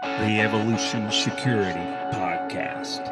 the Evolution Security Podcast.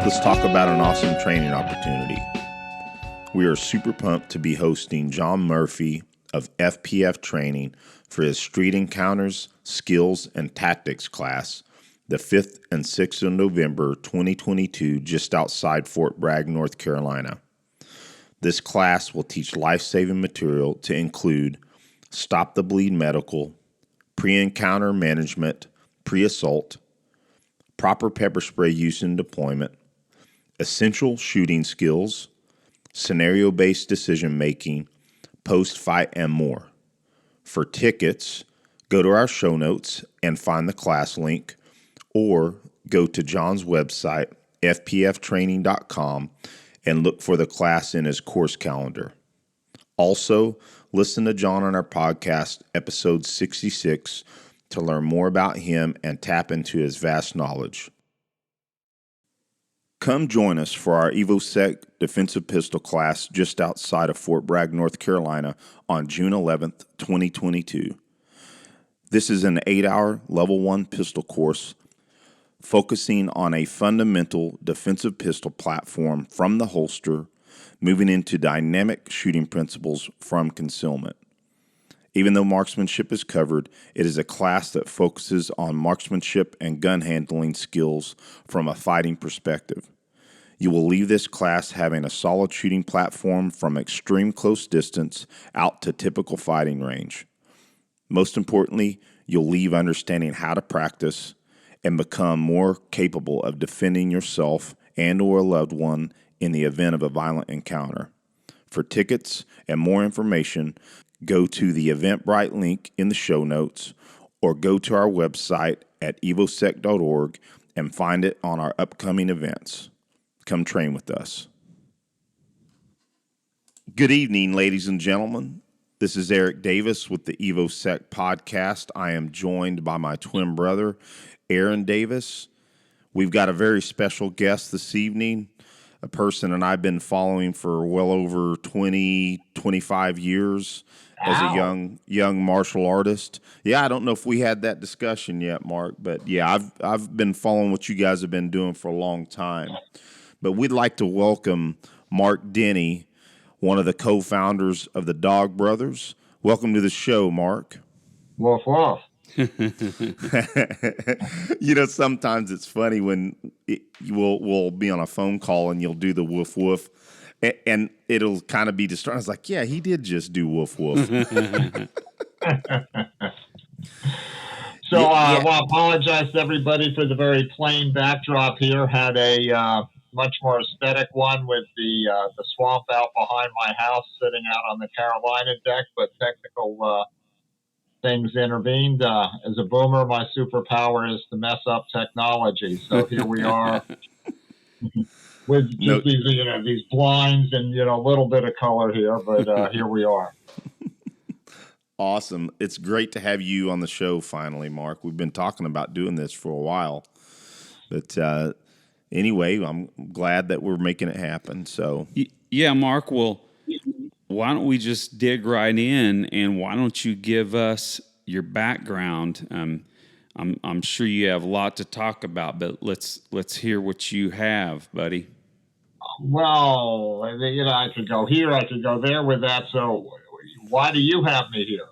Let's talk about an awesome training opportunity. We are super pumped to be hosting John Murphy of FPF Training for his Street Encounters, Skills, and Tactics class, the 5th and 6th of November 2022, just outside Fort Bragg, North Carolina. This class will teach life-saving material to include Stop the Bleed Medical, Pre-Encounter Management, Pre-Assault, Proper Pepper Spray Use and Deployment, Essential Shooting Skills, Scenario-Based Decision-Making, Post-Fight, and more. For tickets, go to our show notes and find the class link, or go to John's website, fpftraining.com, and look for the class in his course calendar. Also, listen to John on our podcast, episode 66, to learn more about him and tap into his vast knowledge. Come join us for our EvoSec defensive pistol class just outside of Fort Bragg, North Carolina on June 11th, 2022. This is an 8-hour Level 1 pistol course focusing on a fundamental defensive pistol platform from the holster, moving into dynamic shooting principles from concealment. Even though marksmanship is covered, it is a class that focuses on marksmanship and gun handling skills from a fighting perspective. You will leave this class having a solid shooting platform from extreme close distance out to typical fighting range. Most importantly, you'll leave understanding how to practice and become more capable of defending yourself and or a loved one in the event of a violent encounter. For tickets and more information, go to the Eventbrite link in the show notes or go to our website at evosec.org and find it on our upcoming events. Come train with us. Good evening, ladies and gentlemen. This is Eric Davis with the EvoSec podcast. I am joined by my twin brother, Aaron Davis. We've got a very special guest this evening, a person that I've been following for well over 25 years as a young martial artist. Yeah, I don't know if we had that discussion yet, Mark, but yeah, I've been following what you guys have been doing for a long time. But we'd like to welcome Marc Denny, one of the co-founders of the Dog Brothers. Welcome to the show, Mark. Woof, woof. You know, sometimes it's funny when we'll be on a phone call and you'll do the woof woof, and it'll kind of be distracting. I was like, yeah, he did just do woof woof. So I apologize to everybody for the very plain backdrop here. Had a much more aesthetic one with the swamp out behind my house sitting out on the Carolina deck, but technical things intervened. As a boomer, my superpower is to mess up technology. So here we are with just these blinds and a little bit of color here, but here we are. Awesome. It's great to have you on the show finally, Mark. We've been talking about doing this for a while. But anyway, I'm glad that we're making it happen. So yeah, Mark, well, why don't we just dig right in, and why don't you give us your background? I'm sure you have a lot to talk about, but let's hear what you have, buddy. Well, I could go here, I could go there with that. So why do you have me here?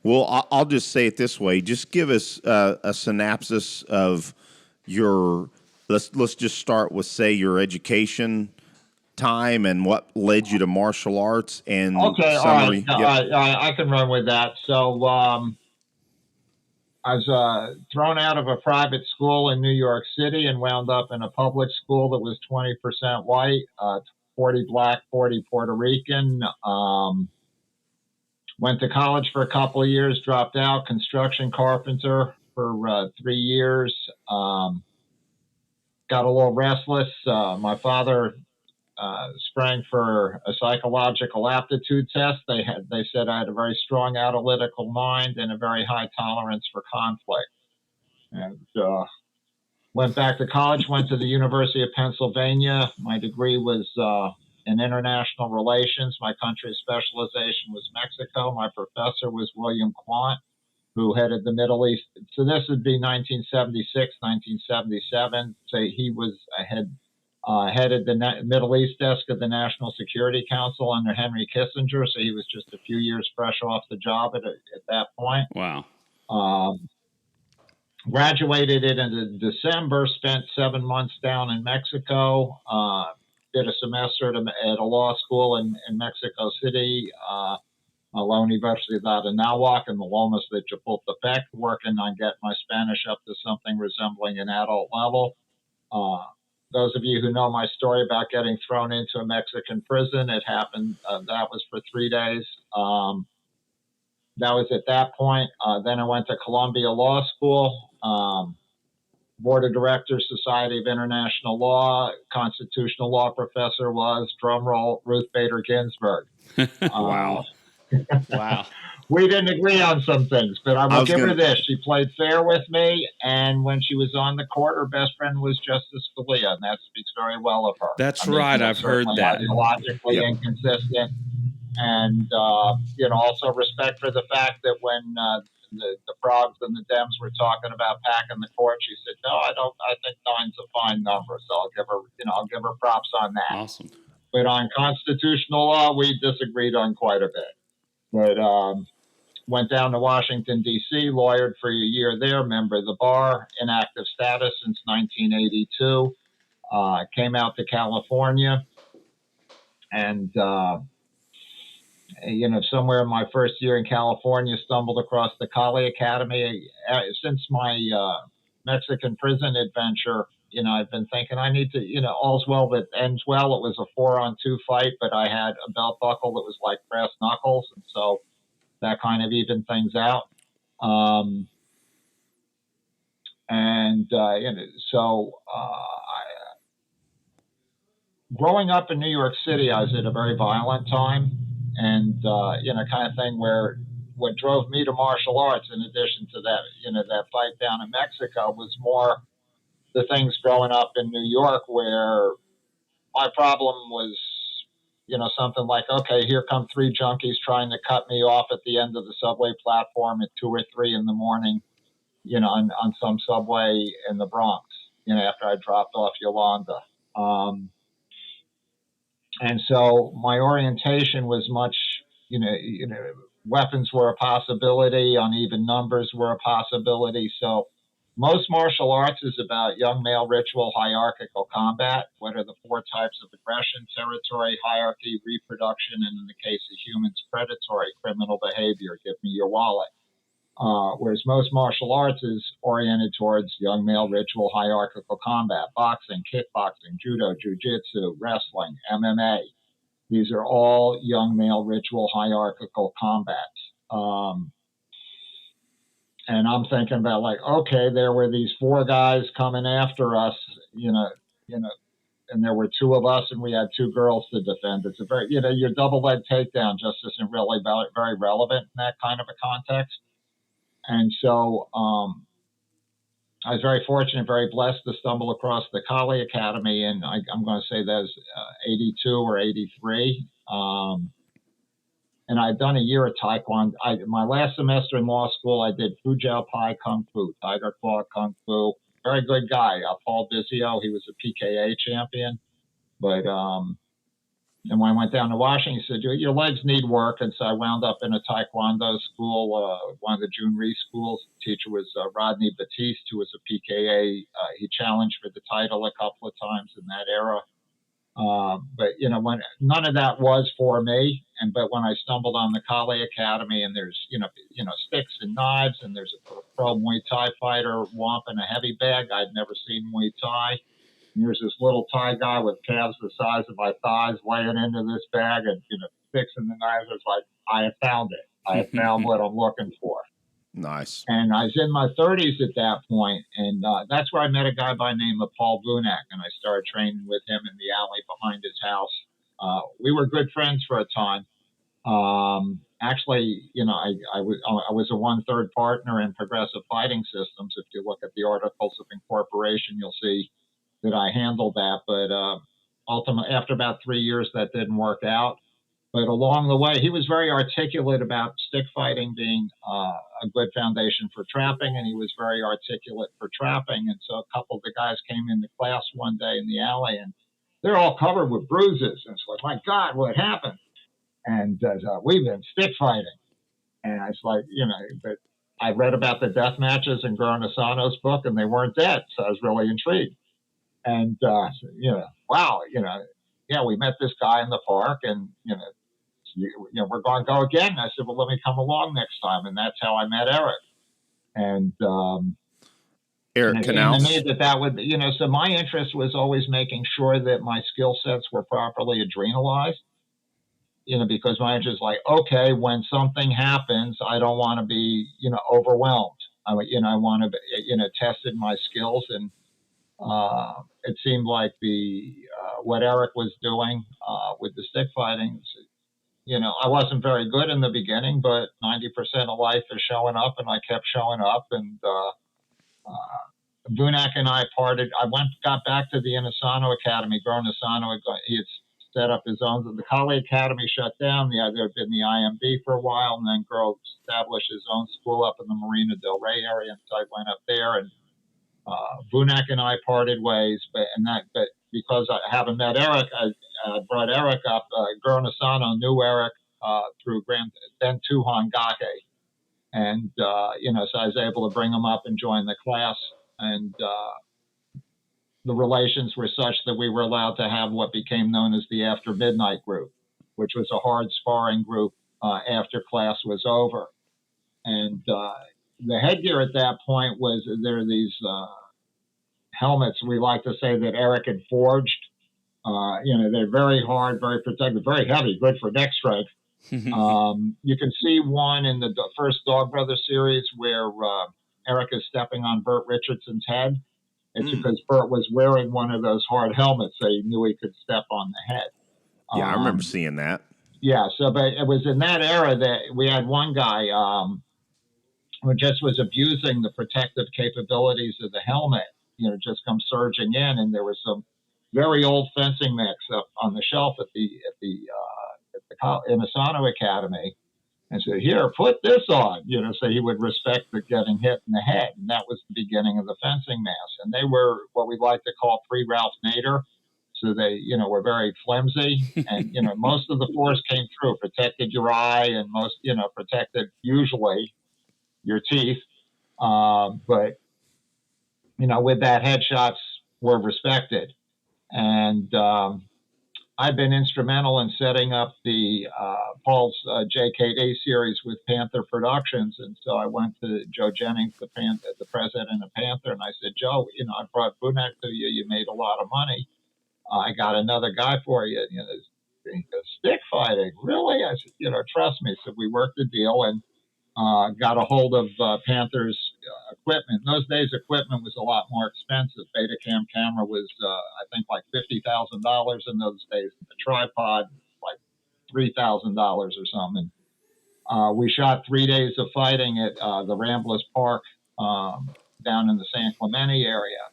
Well, I'll just say it this way. Just give us a synopsis of your. Let's just start with, say, your education time and what led you to martial arts and summary. All right. I can run with that. So I was thrown out of a private school in New York City and wound up in a public school that was 20% white, 40 black, 40 Puerto Rican. Went to college for a couple of years, dropped out, construction carpenter for 3 years. Got a little restless. My father sprang for a psychological aptitude test. They said I had a very strong analytical mind and a very high tolerance for conflict. And went back to college, went to the University of Pennsylvania. My degree was in international relations. My country of specialization was Mexico. My professor was William Quant, who headed the Middle East. So this would be 1976, 1977. So he headed the Middle East desk of the National Security Council under Henry Kissinger. So he was just a few years fresh off the job at that point. Wow. Graduated in December, spent 7 months down in Mexico, did a semester at a law school in Mexico City, La Universidad de Nahuac in the Lomas de Chapultepec, working on getting my Spanish up to something resembling an adult level. Those of you who know my story about getting thrown into a Mexican prison, it happened, that was for 3 days. That was at that point. Then I went to Columbia Law School, Board of Directors, Society of International Law, constitutional law professor was, drumroll, Ruth Bader Ginsburg. Wow. Wow. We didn't agree on some things, but I will give her this. She played fair with me, and when she was on the court, her best friend was Justice Scalia, and that speaks very well of her. That's right. I've heard that. Ideologically inconsistent. And, also respect for the fact that when the Progs and the Dems were talking about packing the court, she said, no, I don't. I think 9's a fine number. So I'll give her props on that. Awesome. But on constitutional law, we disagreed on quite a bit. But went down to Washington, D.C., lawyered for a year there, member of the bar, inactive status since 1982. Came out to California and, somewhere in my first year in California, stumbled across the Gaye Academy. Since my Mexican prison adventure, I've been thinking I need to, all's well that ends well. It was a 4-on-2 fight, but I had a belt buckle that was like brass knuckles. And so that kind of evened things out. Growing up in New York City, I was at a very violent time. And, kind of thing where what drove me to martial arts, in addition to that, that fight down in Mexico, was more the things growing up in New York where my problem was, something like, okay, here come 3 junkies trying to cut me off at the end of the subway platform at 2 or 3 in the morning, on some subway in the Bronx, after I dropped off Yolanda. And so my orientation was much, weapons were a possibility, uneven numbers were a possibility. So most martial arts is about young male ritual hierarchical combat. What are the 4 types of aggression? Territory, hierarchy, reproduction, and in the case of humans, predatory, criminal behavior. Give me your wallet. Whereas most martial arts is oriented towards young male ritual hierarchical combat, boxing, kickboxing, judo, jiu-jitsu, wrestling, MMA. These are all young male ritual hierarchical combats. And I'm thinking about like, okay, there were these 4 guys coming after us, and there were 2 of us and we had 2 girls to defend. It's a very, your double leg takedown just isn't really very relevant in that kind of a context. And so I was very fortunate, very blessed to stumble across the Gaye Academy, and I'm going to say that was 82 or 83. And I'd done a year of Taekwondo. My last semester in law school, I did Fu Jiao Pai Kung Fu, Tiger Claw Kung Fu. Very good guy, Paul Vizzio. He was a PKA champion. But and when I went down to Washington, he said, your legs need work. And so I wound up in a Taekwondo school, one of the June Ree schools. The teacher was Rodney Batiste, who was a PKA. He challenged for the title a couple of times in that era. But, when none of that was for me. But when I stumbled on the Gaye Academy and there's, sticks and knives and there's a pro Muay Thai fighter whomping a heavy bag. I'd never seen Muay Thai. And here's this little Thai guy with calves the size of my thighs laying into this bag and, sticks and the knives. It's like, I have found it. I had found what I'm looking for. Nice. And I was in my 30s at that point, and that's where I met a guy by the name of Paul Vunak, and I started training with him in the alley behind his house. We were good friends for a time. Actually, I was a 1/3 partner in Progressive Fighting Systems. If you look at the articles of incorporation, you'll see that I handled that. But ultimately, after about 3 years, that didn't work out. But along the way, he was very articulate about stick fighting being a good foundation for trapping, and he was very articulate for trapping. And so a couple of the guys came into class one day in the alley, and they're all covered with bruises. And it's like, my God, what happened? And we've been stick fighting. And I was like, but I read about the death matches in Guro Inosanto's book, and they weren't dead. So I was really intrigued. And, wow, yeah, we met this guy in the park, and, we're going to go again. And I said, well, let me come along next time. And that's how I met Eric. And Eric Knauss. that would, so my interest was always making sure that my skill sets were properly adrenalized, because my interest is like, okay, when something happens, I don't want to be, overwhelmed. I want to be, tested my skills. And it seemed like what Eric was doing with the stick fighting, I wasn't very good in the beginning, but 90% of life is showing up, and I kept showing up. And Vunak and I parted. I got back to the Inosanto Academy. Guro Inosanto, he had set up his own. The Kali Academy shut down. There had been the IMB for a while, and then Guro established his own school up in the Marina Del Rey area. And so I went up there, and Vunak and I parted ways. But because I haven't met Eric, I brought Eric up. Guro Inosanto knew Eric through then Tuhon Gaye. And, so I was able to him up and join the class. And the relations were such that we were allowed to have what became known as the After Midnight group, which was a hard sparring group after class was over. And the headgear at that point was there are these helmets. We like to say that Eric had forged. They're very hard, very protective, very heavy, good for neck strength. You can see one in the first Dog Brother series where Eric is stepping on Burt Richardson's head. It's because Burt was wearing one of those hard helmets, so he knew he could step on the head. Yeah, I remember seeing that. Yeah, but it was in that era that we had one guy who just was abusing the protective capabilities of the helmet, just come surging in, and there was some very old fencing mix up on the shelf at the Inosanto Academy, and said, "Here, put this on," so he would respect the getting hit in the head, and that was the beginning of the fencing mask. And they were what we like to call pre-Ralph Nader, so they, were very flimsy, and most of the force came through, protected your eye, and most, protected usually your teeth, but with that, headshots were respected. And I've been instrumental in setting up the Paul's JKD series with Panther Productions. And so I went to Joe Jennings, the president of Panther, and I said, Joe, I brought Vunak to you. You made a lot of money. I got another guy for you. Stick fighting, really? I said, trust me. So we worked the deal and got a hold of Panther's equipment. In those days, equipment was a lot more expensive. Betacam camera was, I think, like $50,000 in those days. The tripod, like $3,000 or something. We shot 3 days of fighting at the Ramblers Park down in the San Clemente area.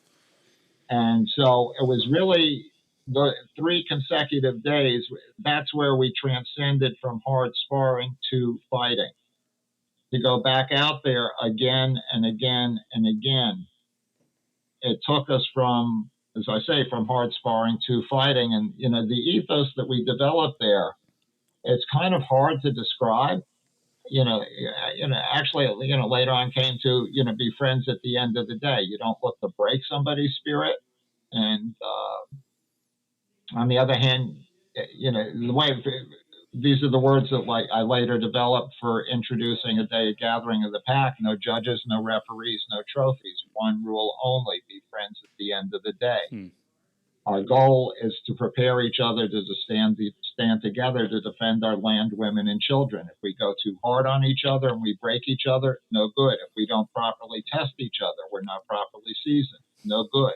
And so it was really the 3 consecutive days. That's where we transcended from hard sparring to fighting. To go back out there again and again and again. It took us from, as I say, from hard sparring to fighting. And, the ethos that we developed there, it's kind of hard to describe. Actually, later on came to, be friends at the end of the day. You don't look to break somebody's spirit. And on the other hand, the way these are the words that I later developed for introducing a day of gathering of the pack. No judges, no referees, no trophies. One rule only: be friends at the end of the day. Our goal is to prepare each other to stand together to defend our land, women, and children. If we go too hard on each other and we break each other, no good. If we don't properly test each other, we're not properly seasoned, no good.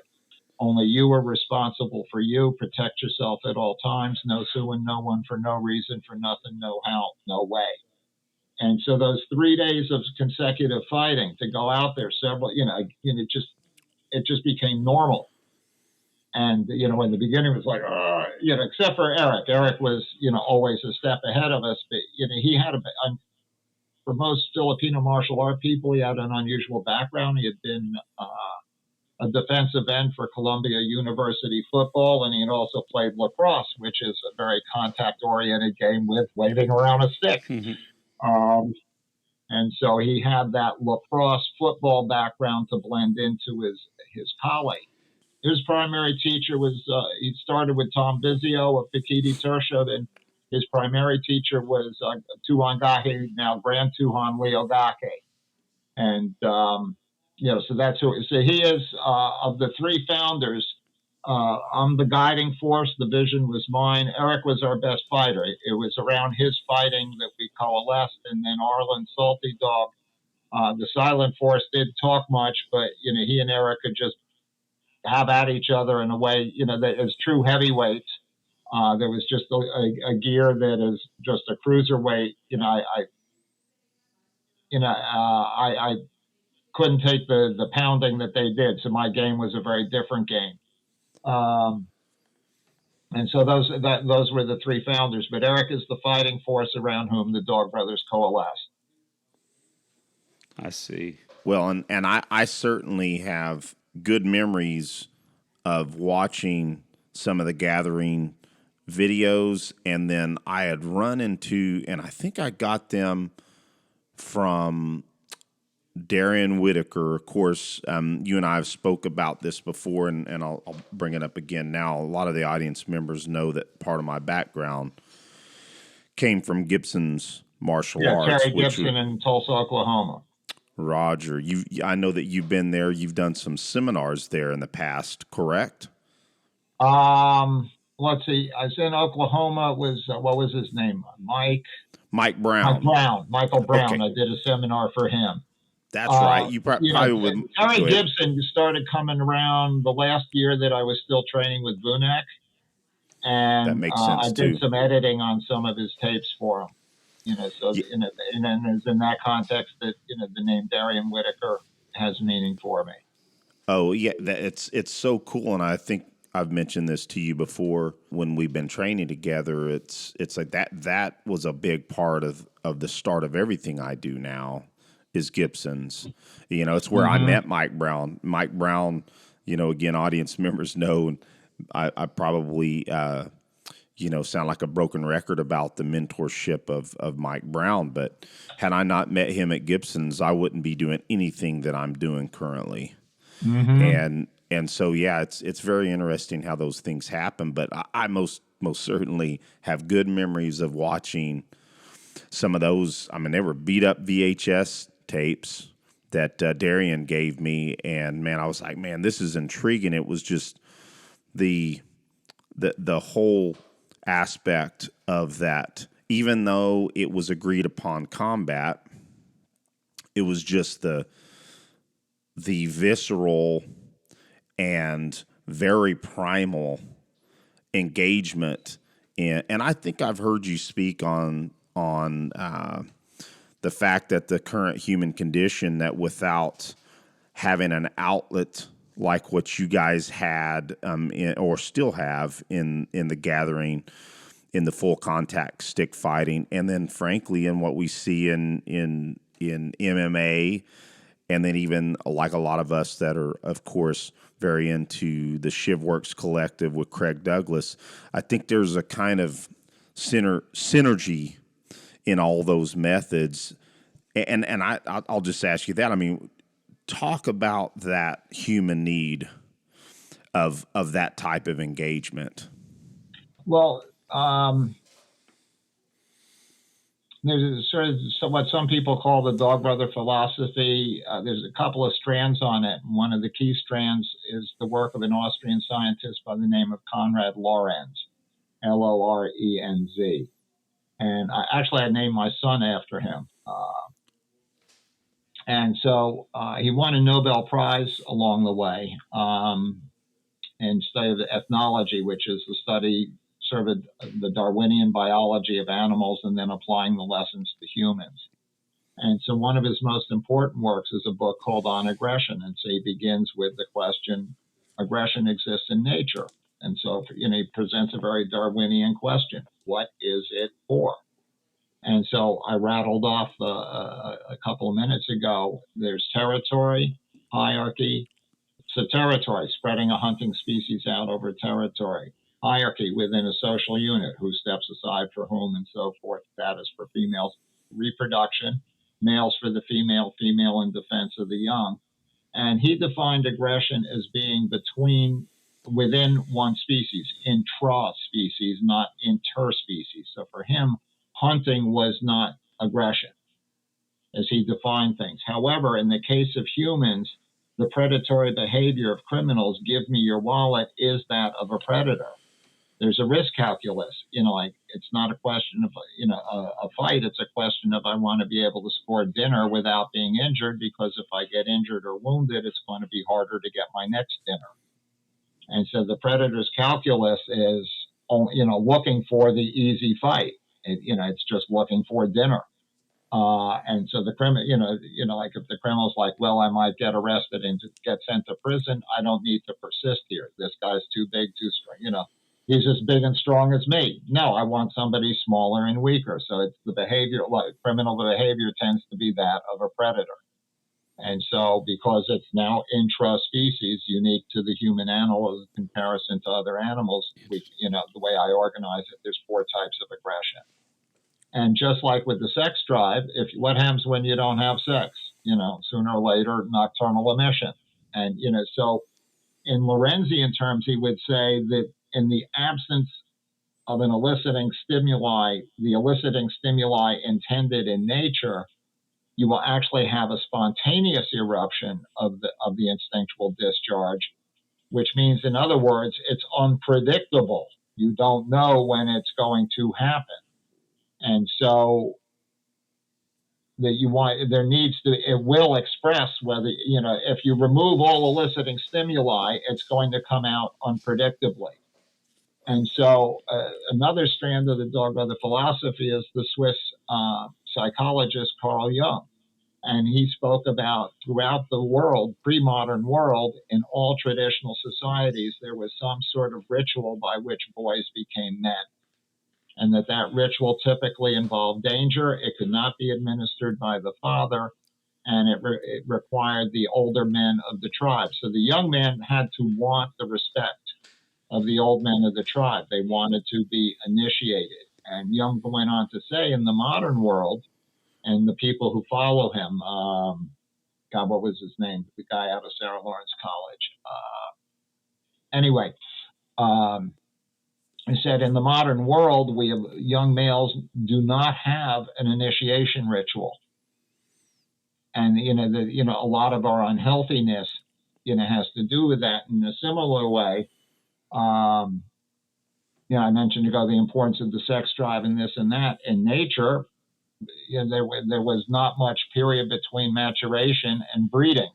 Only you are responsible for you. Protect yourself at all times. No suing no one for no reason, for nothing, no how, no way. And so those 3 days of consecutive fighting, to go out there it just became normal. And, in the beginning it was like, except for Eric. Eric was, always a step ahead of us. But, he had for most Filipino martial art people, he had an unusual background. He had been a defensive end for Columbia University football, and he had also played lacrosse, which is a very contact-oriented game with waving around a stick. And so he had that lacrosse football background to blend into his colleague. His primary teacher was, he started with Tom Vizzio of Pikiti Tertia, and his primary teacher was Tuhan Gaye, now Grand Tuhan Leo Gake. And, so that's who, so he is, of the three founders, I'm the guiding force. The vision was mine. Eric was our best fighter. It was around his fighting that we coalesced. And then Arlen Salty Dog, the silent force, didn't talk much, but, he and Eric could just have at each other in a way, that as true heavyweights. There was just a gear that is just a cruiserweight. I couldn't take the pounding that they did. So my game was a very different game. And so those were the three founders. But Eric is the fighting force around whom the Dog Brothers coalesced. I see. Well, and I certainly have good memories of watching some of the gathering videos, and then I had run into, and I think I got them from Darian Whitaker. Of course, you and I have spoke about this before, and I'll bring it up again now. A lot of the audience members know that part of my background came from Gibson's martial arts. Terry Gibson in Tulsa, Oklahoma. Roger, I know that you've been there. You've done some seminars there in the past, correct? Let's see. I was in Oklahoma. It was what was his name? Mike Brown. Michael Brown. Okay. I did a seminar for him. That's right. You probably would. Terry Gibson started coming around the last year that I was still training with Vunak, and that makes sense I did some editing on some of his tapes for him. So and it's in that context that the name Darian Whitaker has meaning for me. Oh yeah, it's so cool, and I think I've mentioned this to you before when we've been training together. It's like that was a big part of the start of everything I do now is Gibson's. It's where I met Mike Brown. Mike Brown, again, audience members know, and I probably sound like a broken record about the mentorship of Mike Brown, but had I not met him at Gibson's, I wouldn't be doing anything that I'm doing currently. And so, yeah, it's very interesting how those things happen. But I most certainly have good memories of watching some of those. I mean, they were beat up VHS tapes that Darian gave me, and man, I was like, man, this is intriguing. It was just the whole aspect of that. Even though it was agreed upon combat, it was just the visceral and very primal engagement and I think I've heard you speak on the fact that the current human condition, that without having an outlet like what you guys had or still have in the gathering, in the full contact stick fighting, and then frankly in what we see in MMA, and then even like a lot of us that are, of course, very into the ShivWorks collective with Craig Douglas, I think there's a kind of synergy in all those methods. And I'll just ask you that. I mean, talk about that human need of that type of engagement. Well, there's sort of what some people call the dog brother philosophy. There's a couple of strands on it. One of the key strands is the work of an Austrian scientist by the name of Konrad Lorenz, Lorenz. And I named my son after him. And so he won a Nobel Prize along the way in study of ethnology, which is the study sort of the Darwinian biology of animals and then applying the lessons to humans. And so one of his most important works is a book called On Aggression. And so he begins with the question, aggression exists in nature. And so, he presents a very Darwinian question. What is it for? And so I rattled off a couple of minutes ago. There's territory, hierarchy. So territory, spreading a hunting species out over territory. Hierarchy within a social unit, who steps aside for whom and so forth. Status for females. Reproduction, males for the female, female in defense of the young. And he defined aggression as being within one species, intra-species, not interspecies. So for him, hunting was not aggression, as he defined things. However, in the case of humans, the predatory behavior of criminals, give me your wallet, is that of a predator. There's a risk calculus, it's not a question of, a fight. It's a question of, I want to be able to score dinner without being injured, because if I get injured or wounded, it's going to be harder to get my next dinner. And so the predator's calculus is, looking for the easy fight. It's just looking for dinner. And so the criminal, like if the criminal's like, well, I might get arrested and get sent to prison, I don't need to persist here. This guy's too big, too strong, he's as big and strong as me. No, I want somebody smaller and weaker. So it's the behavior, criminal behavior tends to be that of a predator. And so because it's now intra-species, unique to the human animal in comparison to other animals, the way I organize it, there's 4 types of aggression. And just like with the sex drive, what happens when you don't have sex? Sooner or later, nocturnal emission. And, so in Lorenzian terms, he would say that in the absence of an eliciting stimuli, the eliciting stimuli intended in nature, you will actually have a spontaneous eruption of the instinctual discharge, which means, in other words, it's unpredictable. You don't know when it's going to happen. And so it will express whether, if you remove all eliciting stimuli, it's going to come out unpredictably. And so another strand of the dog brother philosophy is the Swiss psychologist Carl Jung. And he spoke about throughout the world, pre-modern world, in all traditional societies, there was some sort of ritual by which boys became men. And that ritual typically involved danger. It could not be administered by the father, and it required the older men of the tribe. So the young men had to want the respect of the old men of the tribe. They wanted to be initiated. And Jung went on to say, in the modern world, and the people who follow him, what was his name? The guy out of Sarah Lawrence College. He said, in the modern world, young males do not have an initiation ritual. And, a lot of our unhealthiness, has to do with that. In a similar way, I mentioned ago the importance of the sex drive and this and that. In nature, there was not much period between maturation and breeding,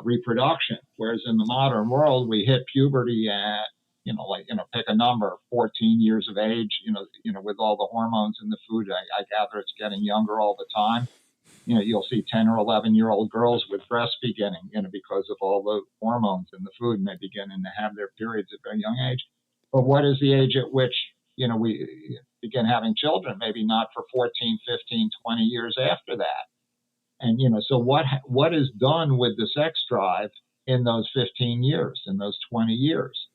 reproduction. Whereas in the modern world, we hit puberty at, pick a number, 14 years of age, with all the hormones in the food. I gather it's getting younger all the time. You'll see 10 or 11-year-old girls with breasts beginning, because of all the hormones in the food, and they beginning to have their periods at a very young age. But what is the age at which, we begin having children? Maybe not for 14, 15, 20 years after that. And, so what is done with the sex drive in those 15 years, in those 20 years?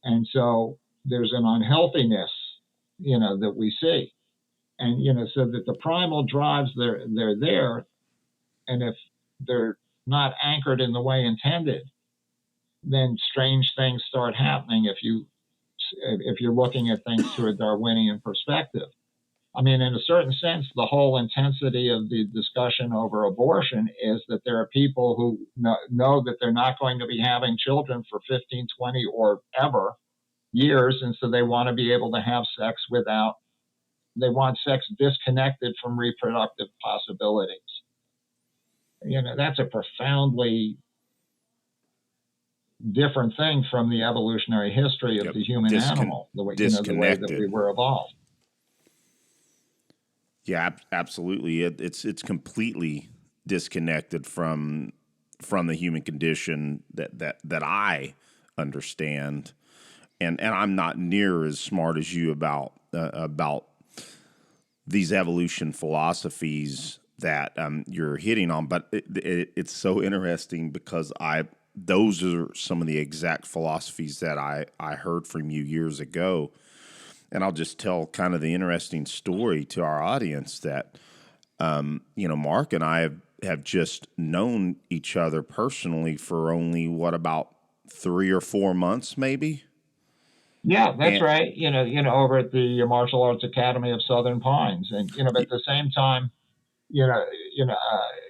And so there's an unhealthiness, that we see. And, so that the primal drives, they're there. And if they're not anchored in the way intended, then strange things start happening if you're looking at things through a Darwinian perspective. I mean, in a certain sense, the whole intensity of the discussion over abortion is that there are people who know that they're not going to be having children for 15, 20, or ever years. And so they want to be able to have sex they want sex disconnected from reproductive possibilities. That's a profoundly different thing from the evolutionary history of the human animal, the way that we were evolved. Yeah, absolutely. It's completely disconnected from the human condition that I understand, and I'm not near as smart as you about these evolution philosophies that you're hitting on. But it's so interesting because those are some of the exact philosophies that I heard from you years ago. And I'll just tell kind of the interesting story to our audience that, Mark and I have just known each other personally for only, about 3 or 4 months, maybe? Yeah, that's right. Over at the Martial Arts Academy of Southern Pines. And, but at the same time,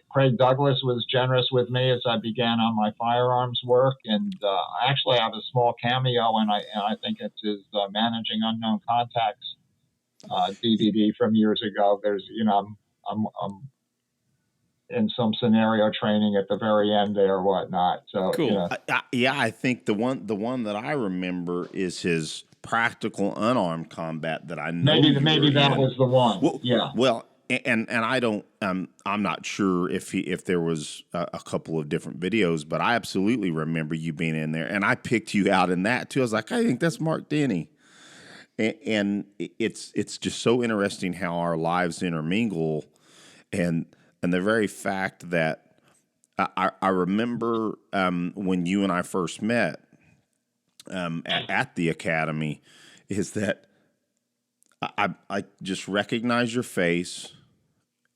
Craig Douglas was generous with me as I began on my firearms work, and I actually have a small cameo, and I think it's his Managing Unknown Contacts DVD from years ago. There's, I'm in some scenario training at the very end there, or whatnot. So cool. I think the one that I remember is his practical unarmed combat that I know. Maybe that was the one. Well, yeah. Well. And I don't I'm not sure if there was a couple of different videos, but I absolutely remember you being in there, and I picked you out in that too. I was like, I think that's Marc Denny, and it's just so interesting how our lives intermingle, and the very fact that I remember when you and I first met at the academy, is that I just recognize your face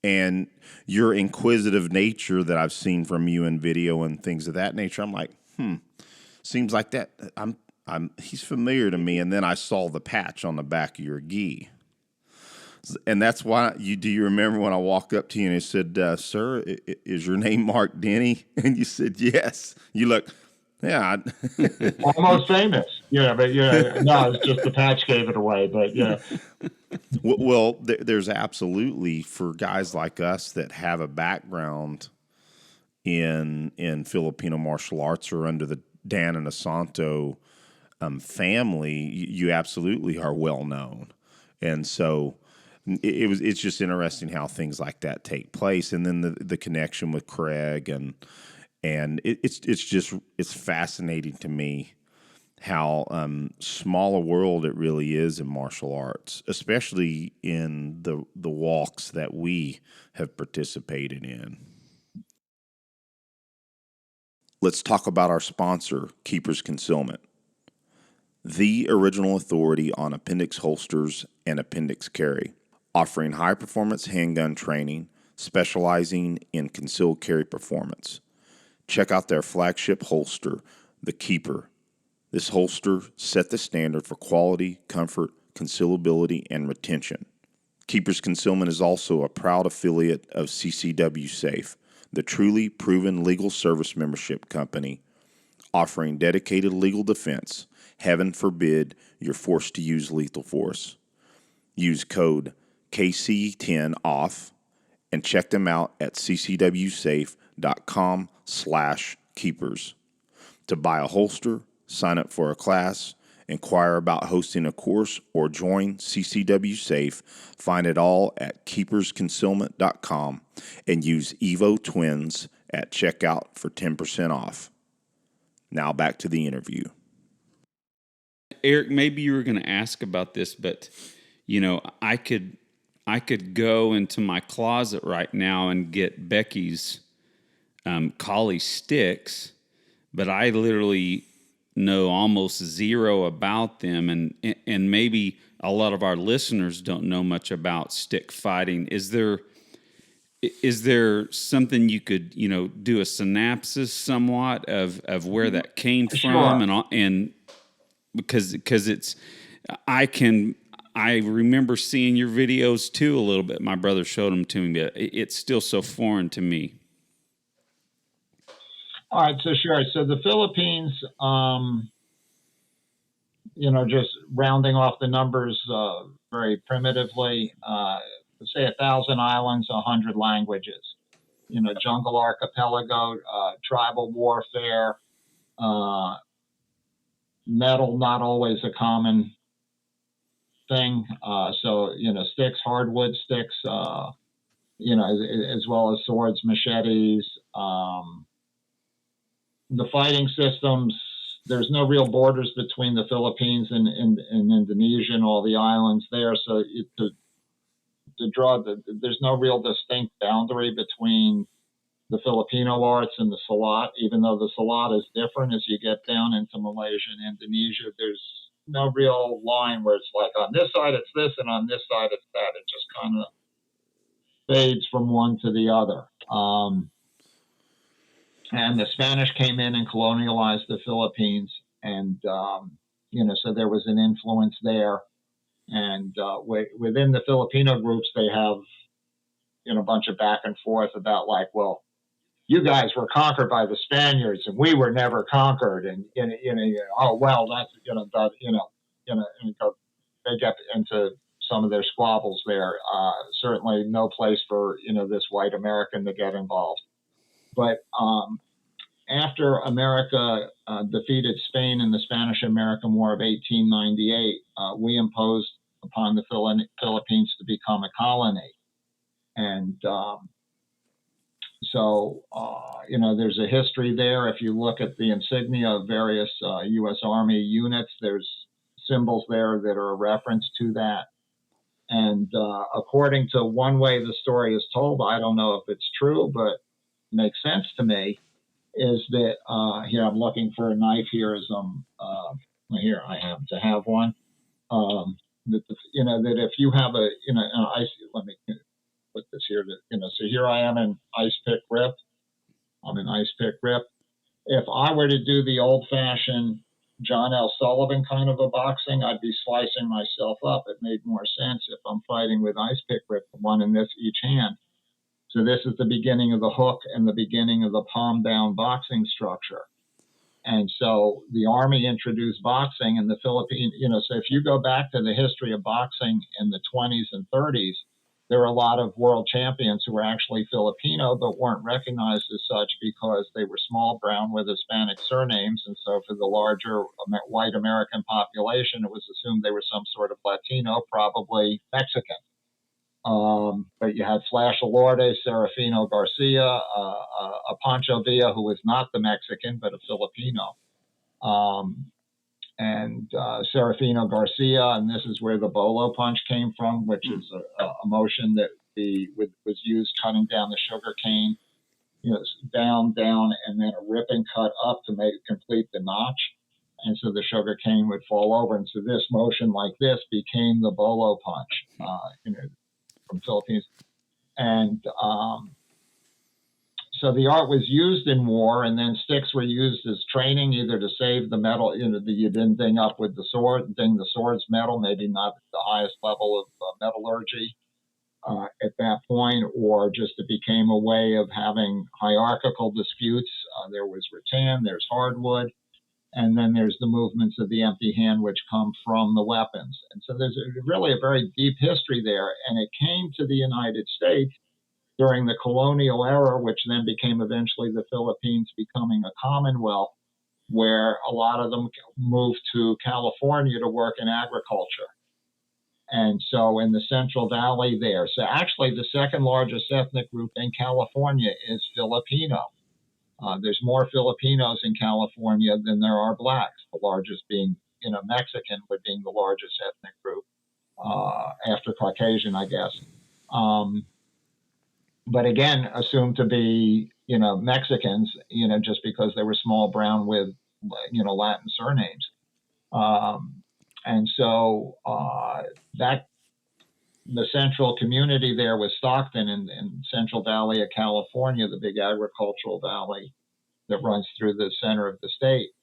and your inquisitive nature that I've seen from you in video and things of that nature. I'm like, seems like that. He's familiar to me. And then I saw the patch on the back of your gi. And that's why do you remember when I walked up to you and I said, sir, is your name Marc Denny? And you said, yes. You look, yeah. Almost famous. Yeah, but no, it's just the patch gave it away, but yeah. Well, there's absolutely, for guys like us that have a background in Filipino martial arts or under the Dan and Inosanto family, you absolutely are well known. And so it's just interesting how things like that take place. And then the connection with Craig and it's fascinating to me how small a world it really is in martial arts, especially in the walks that we have participated in. Let's talk about our sponsor, Keepers Concealment, the original authority on appendix holsters and appendix carry, offering high-performance handgun training, specializing in concealed carry performance. Check out their flagship holster, the Keeper. This holster set the standard for quality, comfort, concealability, and retention. Keepers Concealment is also a proud affiliate of CCW Safe, the truly proven legal service membership company, offering dedicated legal defense. Heaven forbid you're forced to use lethal force. Use code KC10OFF and check them out at ccwsafe.com/keepers. To buy a holster, sign up for a class, inquire about hosting a course, or join CCW Safe, find it all at keepersconcealment.com and use Evo Twins at checkout for 10% off. Now back to the interview. Eric, maybe you were going to ask about this, but I could go into my closet right now and get Becky's collie sticks, but I literally know almost zero about them, and maybe a lot of our listeners don't know much about stick fighting. Is there something you could do a synopsis somewhat of where that came from? Sure. and because it's I can I remember seeing your videos too a little bit. My brother showed them to me, but it's still so foreign to me. All right, so sure. So the Philippines, just rounding off the numbers very primitively, say 1,000 islands, 100 languages. Jungle archipelago, tribal warfare, metal not always a common thing. So sticks, hardwood sticks, as well as swords, machetes. The fighting systems, there's no real borders between the Philippines and Indonesia and all the islands there. So to draw there's no real distinct boundary between the Filipino arts and the Salat, even though the Salat is different as you get down into Malaysia and Indonesia. There's no real line where it's like on this side it's this and on this side it's that. It just kind of fades from one to the other. And the Spanish came in and colonialized the Philippines, and so there was an influence there. And within the Filipino groups, they have a bunch of back and forth about like, well, you guys were conquered by the Spaniards, and we were never conquered, and oh well, that's they get into some of their squabbles there. Certainly, no place for this white American to get involved. But after America defeated Spain in the Spanish-American War of 1898, we imposed upon the Philippines to become a colony. And there's a history there. If you look at the insignia of various U.S. Army units, there's symbols there that are a reference to that. And according to one way the story is told, I don't know if it's true, but makes sense to me, is that here I'm looking for a knife here as here I happen to have one. That if you have a let me put this here. So here I am in ice pick grip. I'm in ice pick grip. If I were to do the old-fashioned John L. Sullivan kind of a boxing, I'd be slicing myself up. It made more sense if I'm fighting with ice pick grip, one in each hand. So this is the beginning of the hook and the beginning of the palm down boxing structure. And so the Army introduced boxing in the Philippines. So if you go back to the history of boxing in the 20s and 30s, there were a lot of world champions who were actually Filipino but weren't recognized as such because they were small, brown with Hispanic surnames. And so for the larger white American population, it was assumed they were some sort of Latino, probably Mexican. But you had Flash Elorde, Serafino Garcia, a Pancho Villa who was not the Mexican but a Filipino, and Serafino Garcia, and this is where the bolo punch came from, which is a motion that was used cutting down the sugar cane, down, and then a rip and cut up to complete the notch. And so the sugar cane would fall over. And so this motion like this became the bolo punch, from Philippines. And so the art was used in war, and then sticks were used as training, either to save the metal, you didn't ding up with the sword, ding the sword's metal, maybe not the highest level of metallurgy at that point, or just it became a way of having hierarchical disputes. There was rattan, there's hardwood, and then there's the movements of the empty hand, which come from the weapons. And so there's really a very deep history there. And it came to the United States during the colonial era, which then became eventually the Philippines becoming a commonwealth, where a lot of them moved to California to work in agriculture. And so in the Central Valley there, so actually the second largest ethnic group in California is Filipino. There's more Filipinos in California than there are blacks, the largest being, Mexican would being the largest ethnic group, after Caucasian, I guess. But again, assumed to be, Mexicans, just because they were small, brown with, Latin surnames. And so that the central community there was Stockton in Central Valley of California, the big agricultural valley that runs through the center of the state.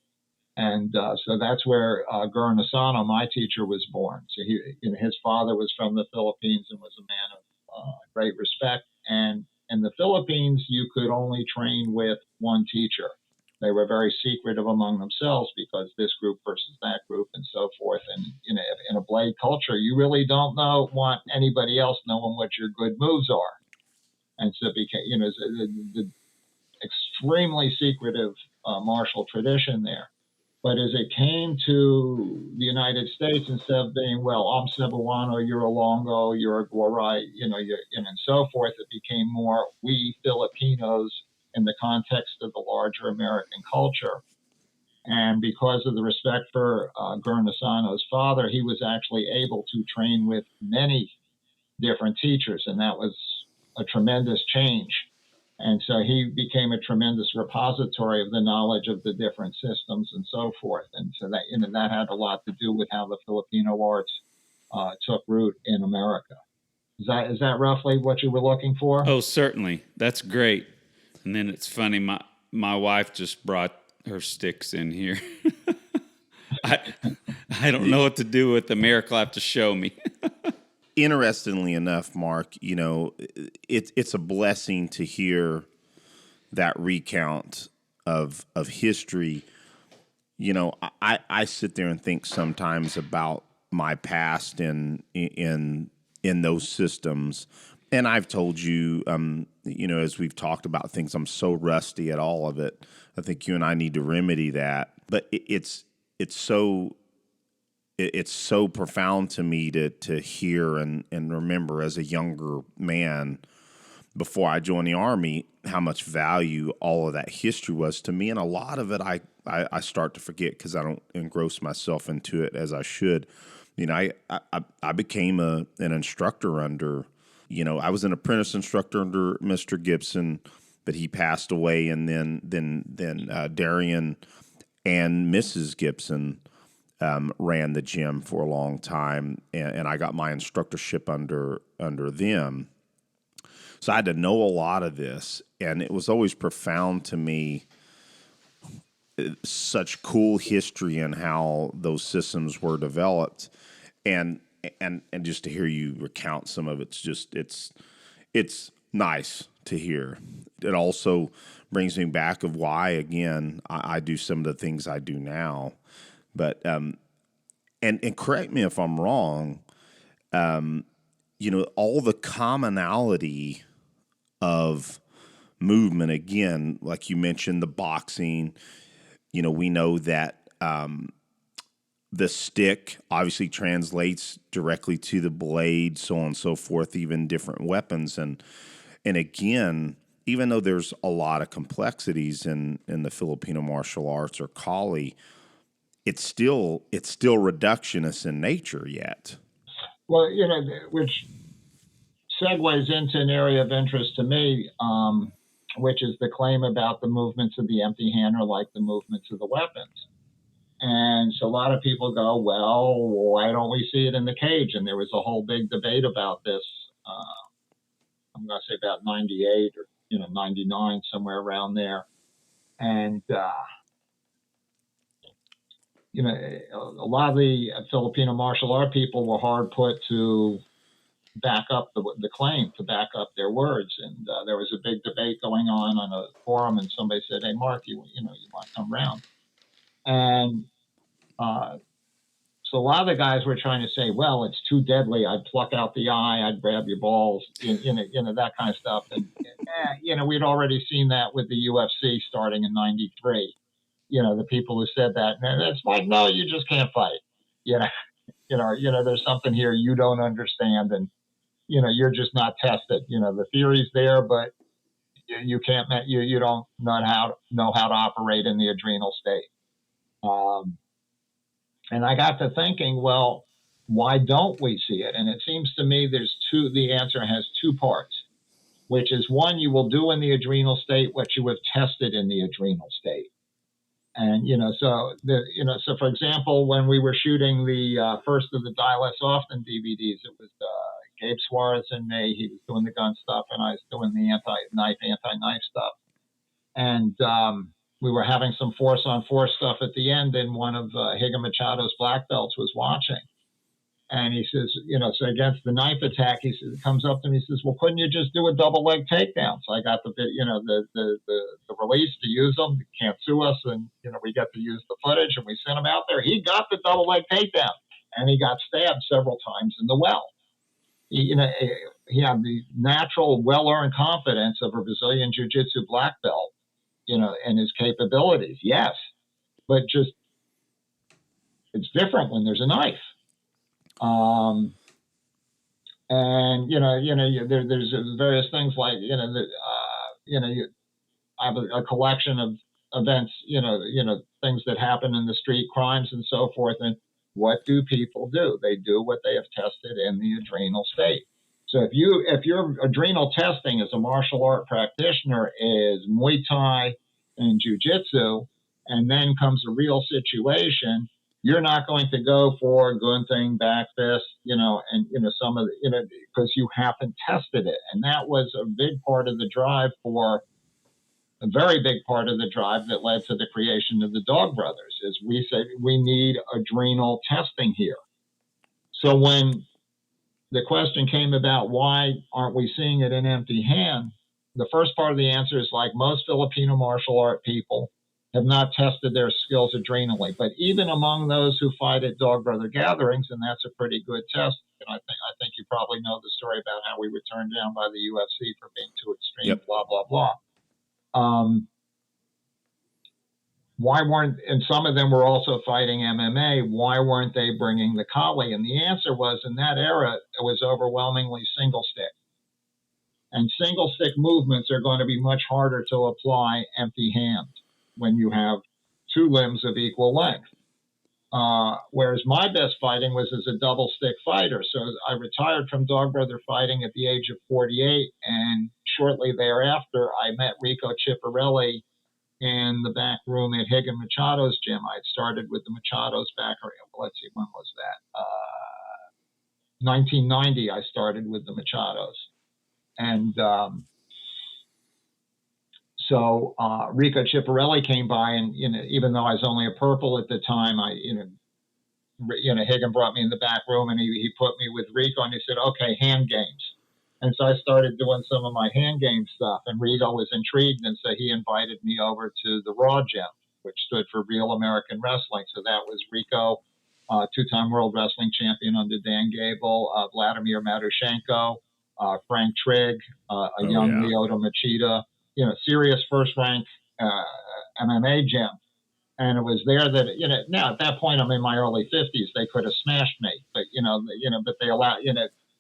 And so that's where Guro Inosanto, my teacher, was born. So his father was from the Philippines and was a man of great respect. And in the Philippines, you could only train with one teacher. They were very secretive among themselves because this group versus that group and so forth. And in a blade culture, you really don't want anybody else knowing what your good moves are. And so it became, the extremely secretive martial tradition there. But as it came to the United States, instead of being, well, I'm Cebuano, you're a Longo, you're a Guaray, and so forth, it became more we Filipinos in the context of the larger American culture. And because of the respect for Guro Inosanto's father, he was actually able to train with many different teachers, and that was a tremendous change. And so he became a tremendous repository of the knowledge of the different systems and so forth. And so that that had a lot to do with how the Filipino arts took root in America. Is that roughly what you were looking for? Oh, certainly. That's great. And then it's funny, my wife just brought her sticks in here. I don't know what to do with them. Eric will have to show me. Interestingly enough, Marc, it's a blessing to hear that recount of history. I sit there and think sometimes about my past in those systems, and I've told you, as we've talked about things, I'm so rusty at all of it. I think you and I need to remedy that. But it's so profound to me to hear and remember as a younger man before I joined the Army how much value all of that history was to me. And a lot of it I start to forget because I don't engross myself into it as I should. I became an instructor under, I was an apprentice instructor under Mr. Gibson, but he passed away. And then Darian and Mrs. Gibson ran the gym for a long time, and I got my instructorship under them. So I had to know a lot of this, and it was always profound to me, such cool history and how those systems were developed, and just to hear you recount some of it's nice to hear. It also brings me back of why, again, I do some of the things I do now. But and correct me if I'm wrong, all the commonality of movement, again, like you mentioned, the boxing, we know that the stick obviously translates directly to the blade, so on and so forth, even different weapons. And again, even though there's a lot of complexities in the Filipino martial arts or Kali, it's still reductionist in nature yet. Well, which segues into an area of interest to me, which is the claim about the movements of the empty hand are like the movements of the weapons. And so a lot of people go, well, why don't we see it in the cage? And there was a whole big debate about this. I'm going to say about 98 or 99, somewhere around there. And a lot of the Filipino martial art people were hard put to back up the claim, to back up their words. And there was a big debate going on a forum, and somebody said, hey, Marc, you want to come around? And so a lot of the guys were trying to say, well, it's too deadly. I'd pluck out the eye. I'd grab your balls, that kind of stuff. And, we'd already seen that with the UFC starting in 93. The people who said that, and it's like, no, you just can't fight. There's something here you don't understand, and you're just not tested. The theory's there, but you can't. You don't know how to operate in the adrenal state. And I got to thinking, well, why don't we see it? And it seems to me the answer has two parts, which is one, you will do in the adrenal state what you have tested in the adrenal state. And, so for example, when we were shooting the first of the Die Less Often DVDs, it was Gabe Suarez and me. He was doing the gun stuff, and I was doing the anti-knife stuff. And we were having some force-on-force stuff at the end, and one of Higa Machado's black belts was watching. And he says, so against the knife attack, he says, comes up to me, he says, well, couldn't you just do a double leg takedown? So I got the release to use them. You can't sue us. And, we get to use the footage, and we sent him out there. He got the double leg takedown, and he got stabbed several times in the well. He had the natural, well-earned confidence of a Brazilian Jiu-Jitsu black belt, and his capabilities. Yes, but just it's different when there's a knife. There's various things like, I have a collection of events, things that happen in the street, crimes and so forth. And what do people do? They do what they have tested in the adrenal state. So if your adrenal testing as a martial art practitioner is Muay Thai and Jiu-Jitsu, and then comes a real situation, you're not going to go for gunting, back fist, some of the, because you haven't tested it. And that was a big part of the drive a very big part of the drive that led to the creation of the Dog Brothers, is we said we need adrenal testing here. So when the question came about why aren't we seeing it in empty hand, the first part of the answer is like most Filipino martial art people have not tested their skills adrenally. But even among those who fight at Dog Brother gatherings, and that's a pretty good test, and I think you probably know the story about how we were turned down by the UFC for being too extreme, Yep. blah, blah, blah. Why weren't, and some of them were also fighting MMA, why weren't they bringing the Kali? And the answer was, in that era, it was overwhelmingly single stick. And single stick movements are going to be much harder to apply empty hand when you have two limbs of equal length. Whereas my best fighting was as a double stick fighter. So I retired from Dog Brother fighting at the age of 48. And shortly thereafter, I met Rico Chiapparelli in the back room at Higa Machado's gym. I had started with the Machados back, let's see, when was that? 1990, I started with the Machados. And so Rico Chiapparelli came by, and even though I was only a purple at the time, Higgin brought me in the back room, and he put me with Rico, and he said, "Okay, hand games." And so I started doing some of my hand game stuff, and Rico was intrigued, and so he invited me over to the Raw Gym, which stood for Real American Wrestling. So that was Rico, two-time world wrestling champion under Dan Gable, Vladimir Matushenko, Frank Trigg, young Lyoto Machida, serious first-rank MMA gym. And it was there that, now at that point, I'm in my early 50s, they could have smashed me, but, but they allowed,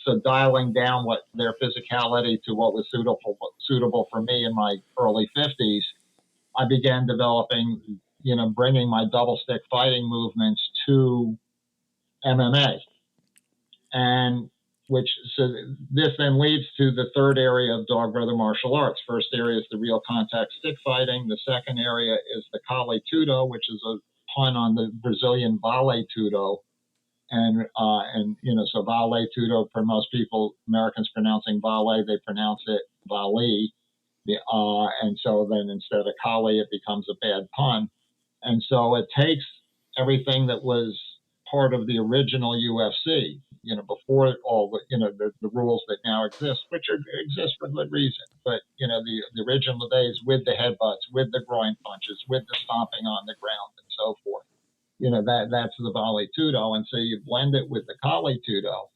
so dialing down what their physicality to what was suitable for me in my early 50s, I began developing, bringing my double stick fighting movements to MMA. And so this then leads to the third area of Dog Brother martial arts. First area is the real contact stick fighting. The second area is the Kale Tudo, which is a pun on the Brazilian Vale Tudo. And so Vale Tudo, for most people, Americans pronouncing Vale, they pronounce it Vale. And so then instead of Kale, it becomes a bad pun. And so it takes everything that was part of the original UFC, before all the rules that now exist, which exist for good reason. But, the original days with the headbutts, with the groin punches, with the stomping on the ground and so forth, that's the Vale Tudo. And so you blend it with the Kale Tudo.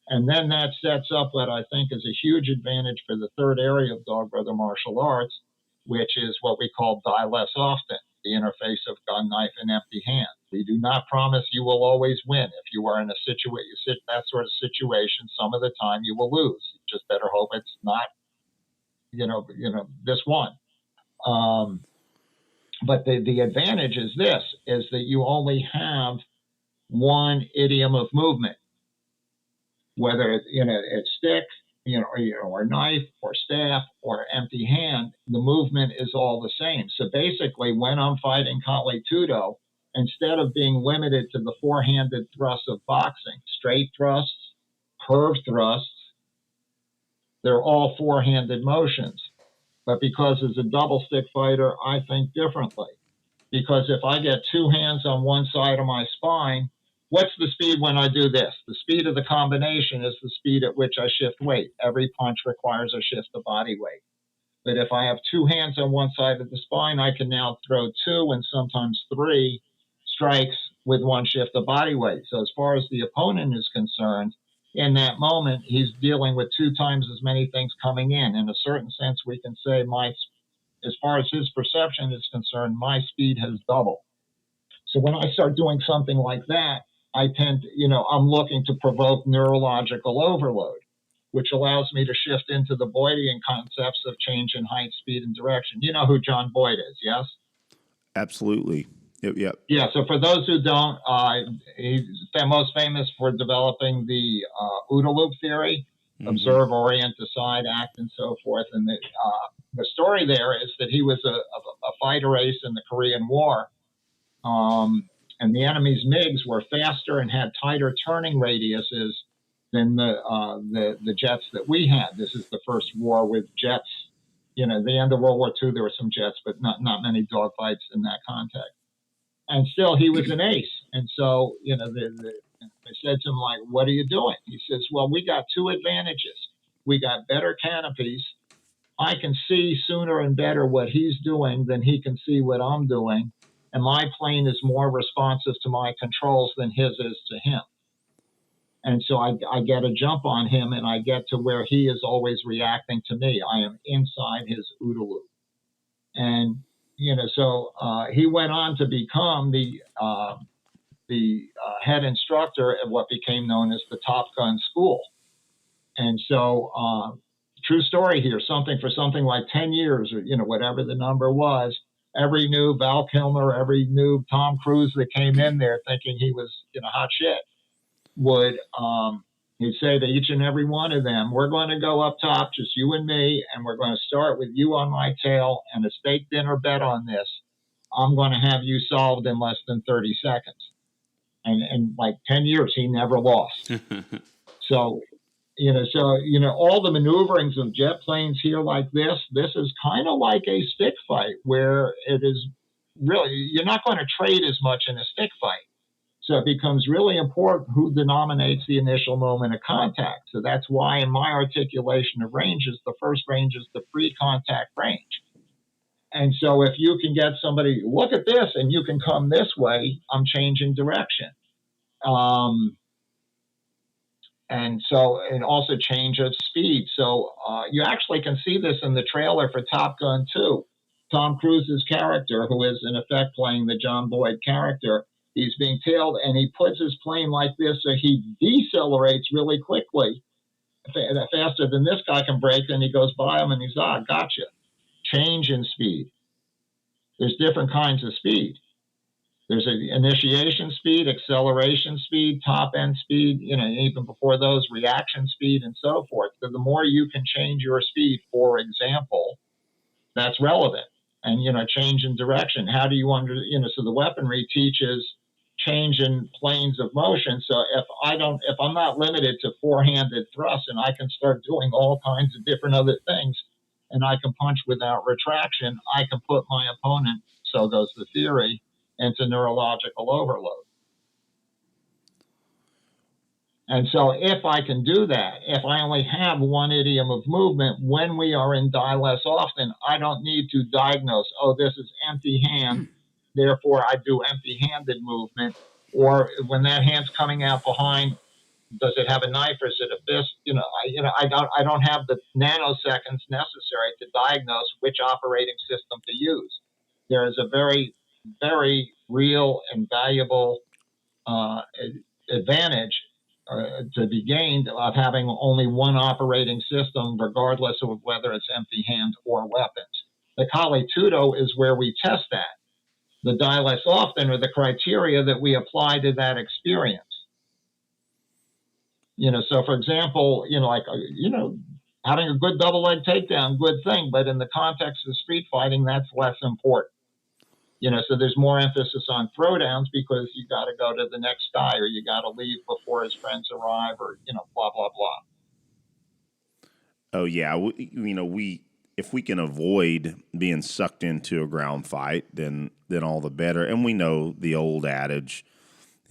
And then that sets up what I think is a huge advantage for the third area of Dog Brother martial arts, which is what we call die less often, the interface of gun, knife, and empty hand. We do not promise you will always win. If you are in that sort of situation, some of the time you will lose. You just better hope it's not, this one. But the advantage is that you only have one idiom of movement, whether it's stick, or knife, or staff, or empty hand. The movement is all the same. So basically, when I'm fighting Kale Tudo, instead of being limited to the four-handed thrusts of boxing, straight thrusts, curved thrusts, they're all four-handed motions. But because as a double stick fighter, I think differently. Because if I get two hands on one side of my spine, what's the speed when I do this? The speed of the combination is the speed at which I shift weight. Every punch requires a shift of body weight. But if I have two hands on one side of the spine, I can now throw two and sometimes three strikes with one shift of body weight. So as far as the opponent is concerned, in that moment, he's dealing with two times as many things coming in. In a certain sense, we can say as far as his perception is concerned, my speed has doubled. So when I start doing something like that, I tend to, I'm looking to provoke neurological overload, which allows me to shift into the Boydian concepts of change in height, speed, and direction. You know who John Boyd is, yes? Absolutely. Yep. Yeah, so for those who don't, he's most famous for developing the OODA loop theory, observe, orient, decide, act, and so forth. And the story there is that he was a fighter ace in the Korean War, and the enemy's MiGs were faster and had tighter turning radiuses than the jets that we had. This is the first war with jets. The end of World War II, there were some jets, but not many dogfights in that context. And still, he was an ace. And so, I said to him, like, what are you doing? He says, well, we got two advantages. We got better canopies. I can see sooner and better what he's doing than he can see what I'm doing. And my plane is more responsive to my controls than his is to him. And so I get a jump on him, and I get to where he is always reacting to me. I am inside his OODA loop. And, so he went on to become the head instructor at what became known as the Top Gun School. And so, true story here, something like 10 years or, whatever the number was, every new Val Kilmer, every new Tom Cruise that came in there thinking he was, hot shit, would he'd say to each and every one of them, we're going to go up top, just you and me, and we're going to start with you on my tail and a steak dinner bet on this. I'm going to have you solved in less than 30 seconds. And like 10 years, he never lost. So, all the maneuverings of jet planes here like this is kind of like a stick fight where it is really, you're not going to trade as much in a stick fight. So it becomes really important who denominates the initial moment of contact. So that's why in my articulation of ranges, the first range is the pre-contact range. And so if you can get somebody, look at this, and you can come this way, I'm changing direction. And also change of speed. So you actually can see this in the trailer for Top Gun 2. Tom Cruise's character, who is in effect playing the John Boyd character, he's being tailed, and he puts his plane like this, so he decelerates really quickly, faster than this guy can brake, and he goes by him, and he's, gotcha. Change in speed. There's different kinds of speed. There's an initiation speed, acceleration speed, top end speed, even before those, reaction speed, and so forth. So the more you can change your speed, for example, that's relevant. And, change in direction. How do you so the weaponry teaches change in planes of motion. So if I'm not limited to four-handed thrust, and I can start doing all kinds of different other things, and I can punch without retraction, I can put my opponent, so goes the theory, into neurological overload. And so if I can do that, if I only have one idiom of movement, when we are in die less often, I don't need to diagnose, this is empty hand, therefore I do empty-handed movement. Or when that hand's coming out behind, does it have a knife or is it a fist? I don't have the nanoseconds necessary to diagnose which operating system to use. There is a very, very real and valuable advantage to be gained of having only one operating system, regardless of whether it's empty hand or weapons. The Kali Tudo is where we test that. The die less often are the criteria that we apply to that experience. So for example, having a good double leg takedown, good thing, but in the context of street fighting, that's less important. So there's more emphasis on throwdowns because you got to go to the next guy or you got to leave before his friends arrive or, blah, blah, blah. Oh, yeah. We if we can avoid being sucked into a ground fight, then all the better. And we know the old adage,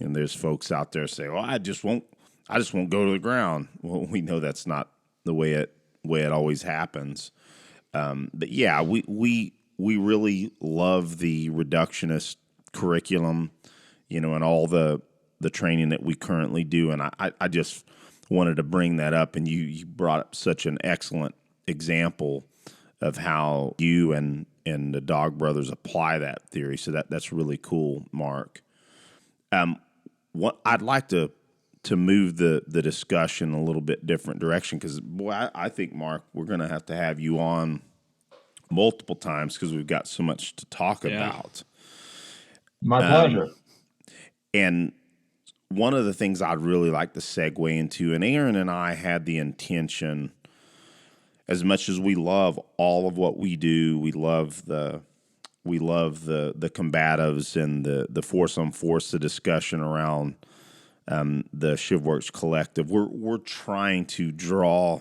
and there's folks out there say, "Well, I just won't go to the ground." Well, we know that's not the way it always happens. But yeah, we really love the reductionist curriculum, and all the training that we currently do. And I just wanted to bring that up, and you brought up such an excellent example of how you and the Dog Brothers apply that theory. So that's really cool, Marc. What I'd like to move the discussion a little bit different direction, because boy, I think, Marc, we're going to have you on multiple times because we've got so much to talk about. My pleasure. And one of the things I'd really like to segue into, and Aaron and I had the intention, as much as we love all of what we do, we love the combatives and the force on force, the discussion around the ShivWorks Collective. We're trying to draw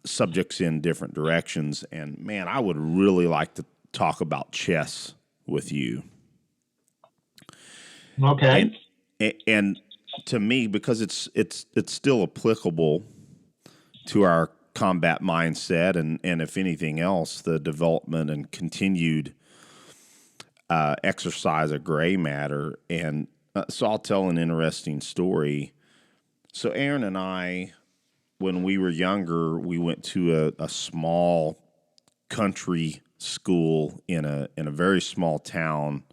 subjects in different directions, and man, I would really like to talk about chess with you. Okay. And to me, because it's still applicable to our combat mindset, and if anything else, the development and continued exercise of gray matter. And so I'll tell an interesting story. So Aaron and I, when we were younger, we went to a small country school in a very small town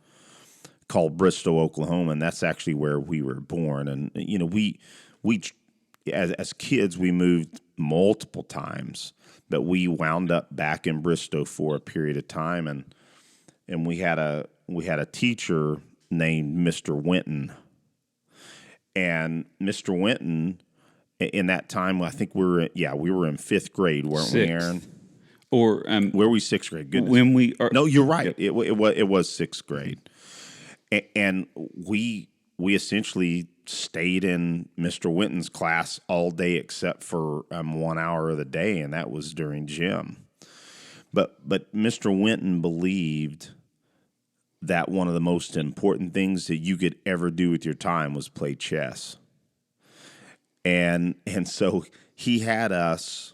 called Bristow, Oklahoma, and that's actually where we were born. And we as kids, we moved multiple times, but we wound up back in Bristow for a period of time, and we had a teacher named Mr. Winton. And Mr. Winton, in that time, I think we were in fifth grade, weren't we, Aaron? Or were we sixth grade? Goodness. When we are, no, you're right. It was sixth grade, and we essentially stayed in Mr. Winton's class all day except for 1 hour of the day, and that was during gym. But Mr. Winton believed that one of the most important things that you could ever do with your time was play chess. And so he had us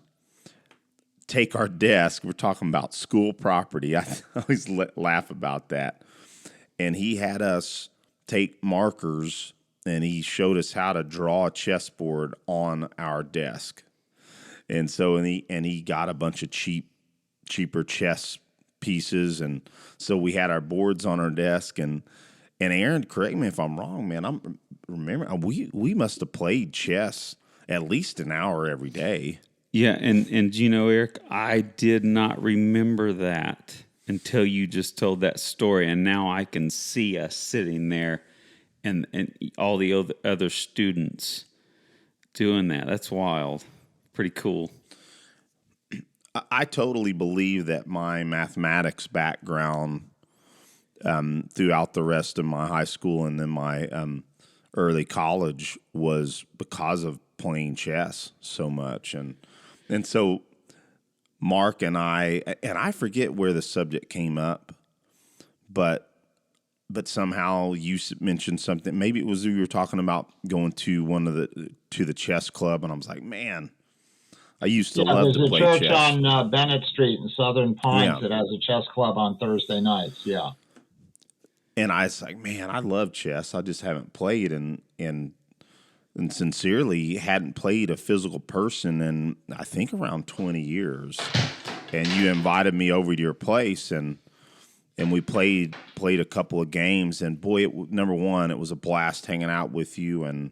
take our desk. We're talking about school property. I always laugh about that. And he had us take markers, and he showed us how to draw a chessboard on our desk. And so he got a bunch of cheaper chess pieces, and so we had our boards on our desk. And Aaron, correct me if I'm wrong, man. We must have played chess at least an hour every day. Yeah, and Eric, I did not remember that until you just told that story, and now I can see us sitting there, and all the other students doing that. That's wild. Pretty cool. I totally believe that my mathematics background throughout the rest of my high school and then my early college was because of playing chess so much. And so Marc and I forget where the subject came up, but somehow you mentioned something. Maybe it was you were talking about going to the chess club, and I was like, man, I used to love to play chess. There's a church on Bennett Street in Southern Pines that has a chess club on Thursday nights. Yeah. And I was like, man, I love chess. I just haven't played and sincerely hadn't played a physical person in, I think, around 20 years. And you invited me over to your place, and we played a couple of games. And boy, number one, it was a blast hanging out with you, and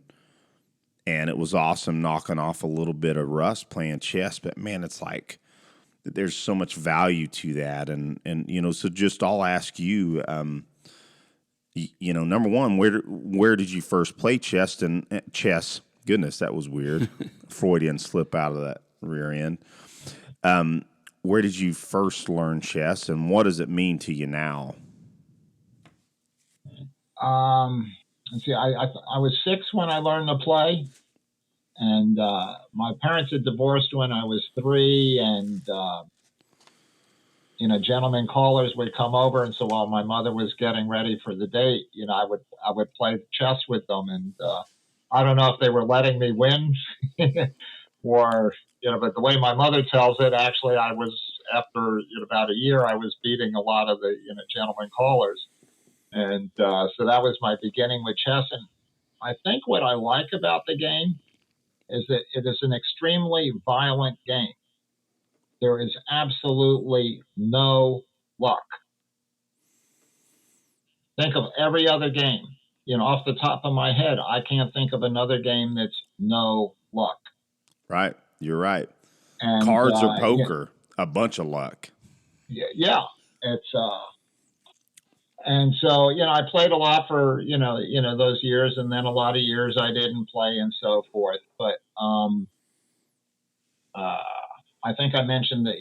it was awesome knocking off a little bit of rust playing chess. But man, it's like there's so much value to that, and so just I'll ask you, number one, where did you first play chess? And chess, goodness, that was weird. Freudian slip out of that rear end. Where did you first learn chess, and what does it mean to you now? Let's see, I was 6 when I learned to play, and my parents had divorced when I was 3, and gentlemen callers would come over, and so while my mother was getting ready for the date, I would play chess with them, and I don't know if they were letting me win, or but the way my mother tells it, actually, I was after about a year, I was beating a lot of the gentlemen callers, and so that was my beginning with chess. And I think what I like about the game is that it is an extremely violent game. There is absolutely no luck. Think of every other game. Off the top of my head, I can't think of another game that's no luck. Right. You're right. And, cards or poker, a bunch of luck. Yeah. It's, and so, I played a lot for, those years, and then a lot of years I didn't play and so forth. But, I think I mentioned that,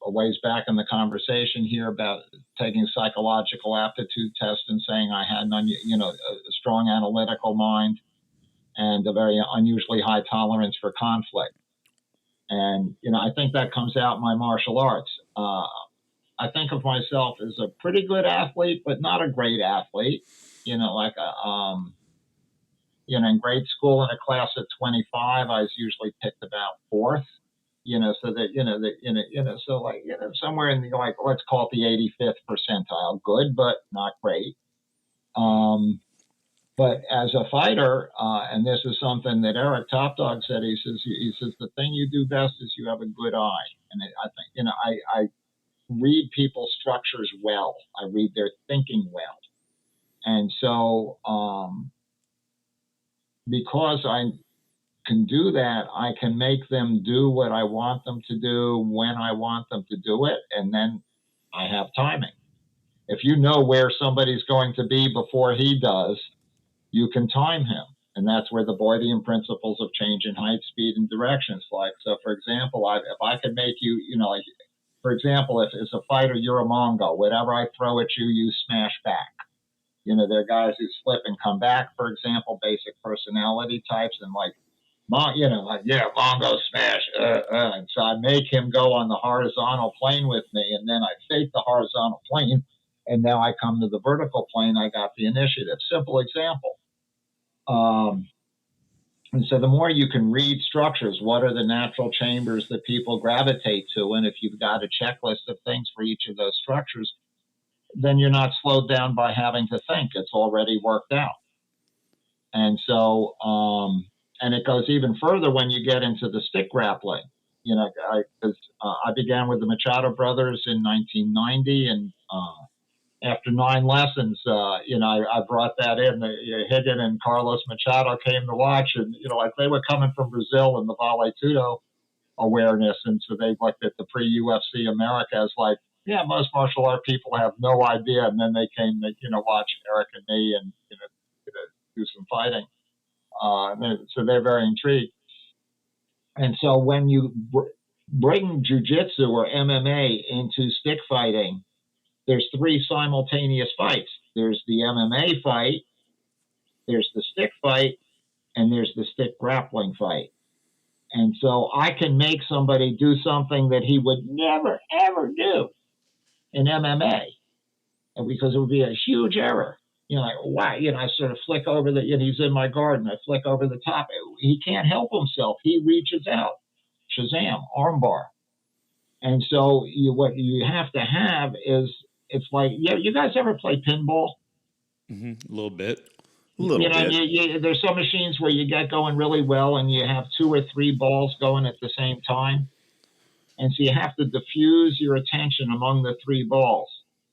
a ways back in the conversation here about taking psychological aptitude tests and saying I had a strong analytical mind and a very unusually high tolerance for conflict. And, I think that comes out in my martial arts. I think of myself as a pretty good athlete, but not a great athlete. In grade school in a class of 25, I was usually picked about fourth. So that, somewhere in the, let's call it the 85th percentile, good, but not great. But as a fighter, and this is something that Eric Top Dog said, he says, the thing you do best is you have a good eye. And I think, I read people's structures well. I read their thinking well. And so, because I can do that, I can make them do what I want them to do when I want them to do it, and then I have timing. If you know where somebody's going to be before he does, you can time him. And that's where the Boydian principles of change in height, speed, and directions like. So, for example, if I could make you, for example, if as a fighter you're a Mongol, whatever I throw at you, you smash back. There are guys who slip and come back, for example, basic personality types, and Mongo smash. And so I make him go on the horizontal plane with me, and then I fake the horizontal plane, and now I come to the vertical plane. I got the initiative. Simple example. And so the more you can read structures, what are the natural chambers that people gravitate to? And if you've got a checklist of things for each of those structures, then you're not slowed down by having to think. It's already worked out. And so, and it goes even further when you get into the stick grappling. I began with the Machado brothers in 1990, and after 9 lessons, I brought that in. Higgin and Carlos Machado came to watch, and they were coming from Brazil and the Vale Tudo awareness, and so they looked at the pre-UFC America as like, yeah, most martial art people have no idea, and then they came to watch Eric and me and do some fighting. So they're very intrigued. And so when you bring jiu-jitsu or MMA into stick fighting, there's 3 simultaneous fights. There's the MMA fight, there's the stick fight, and there's the stick grappling fight. And so I can make somebody do something that he would never, ever do in MMA, because it would be a huge error. Wow, I sort of flick over he's in my garden. I flick over the top. He can't help himself. He reaches out. Shazam, armbar. And so what you have to have is, it's like, you guys ever play pinball? Mm-hmm. A little bit. There's some machines where you get going really well and you have 2 or 3 balls going at the same time. And so you have to diffuse your attention among the 3 balls.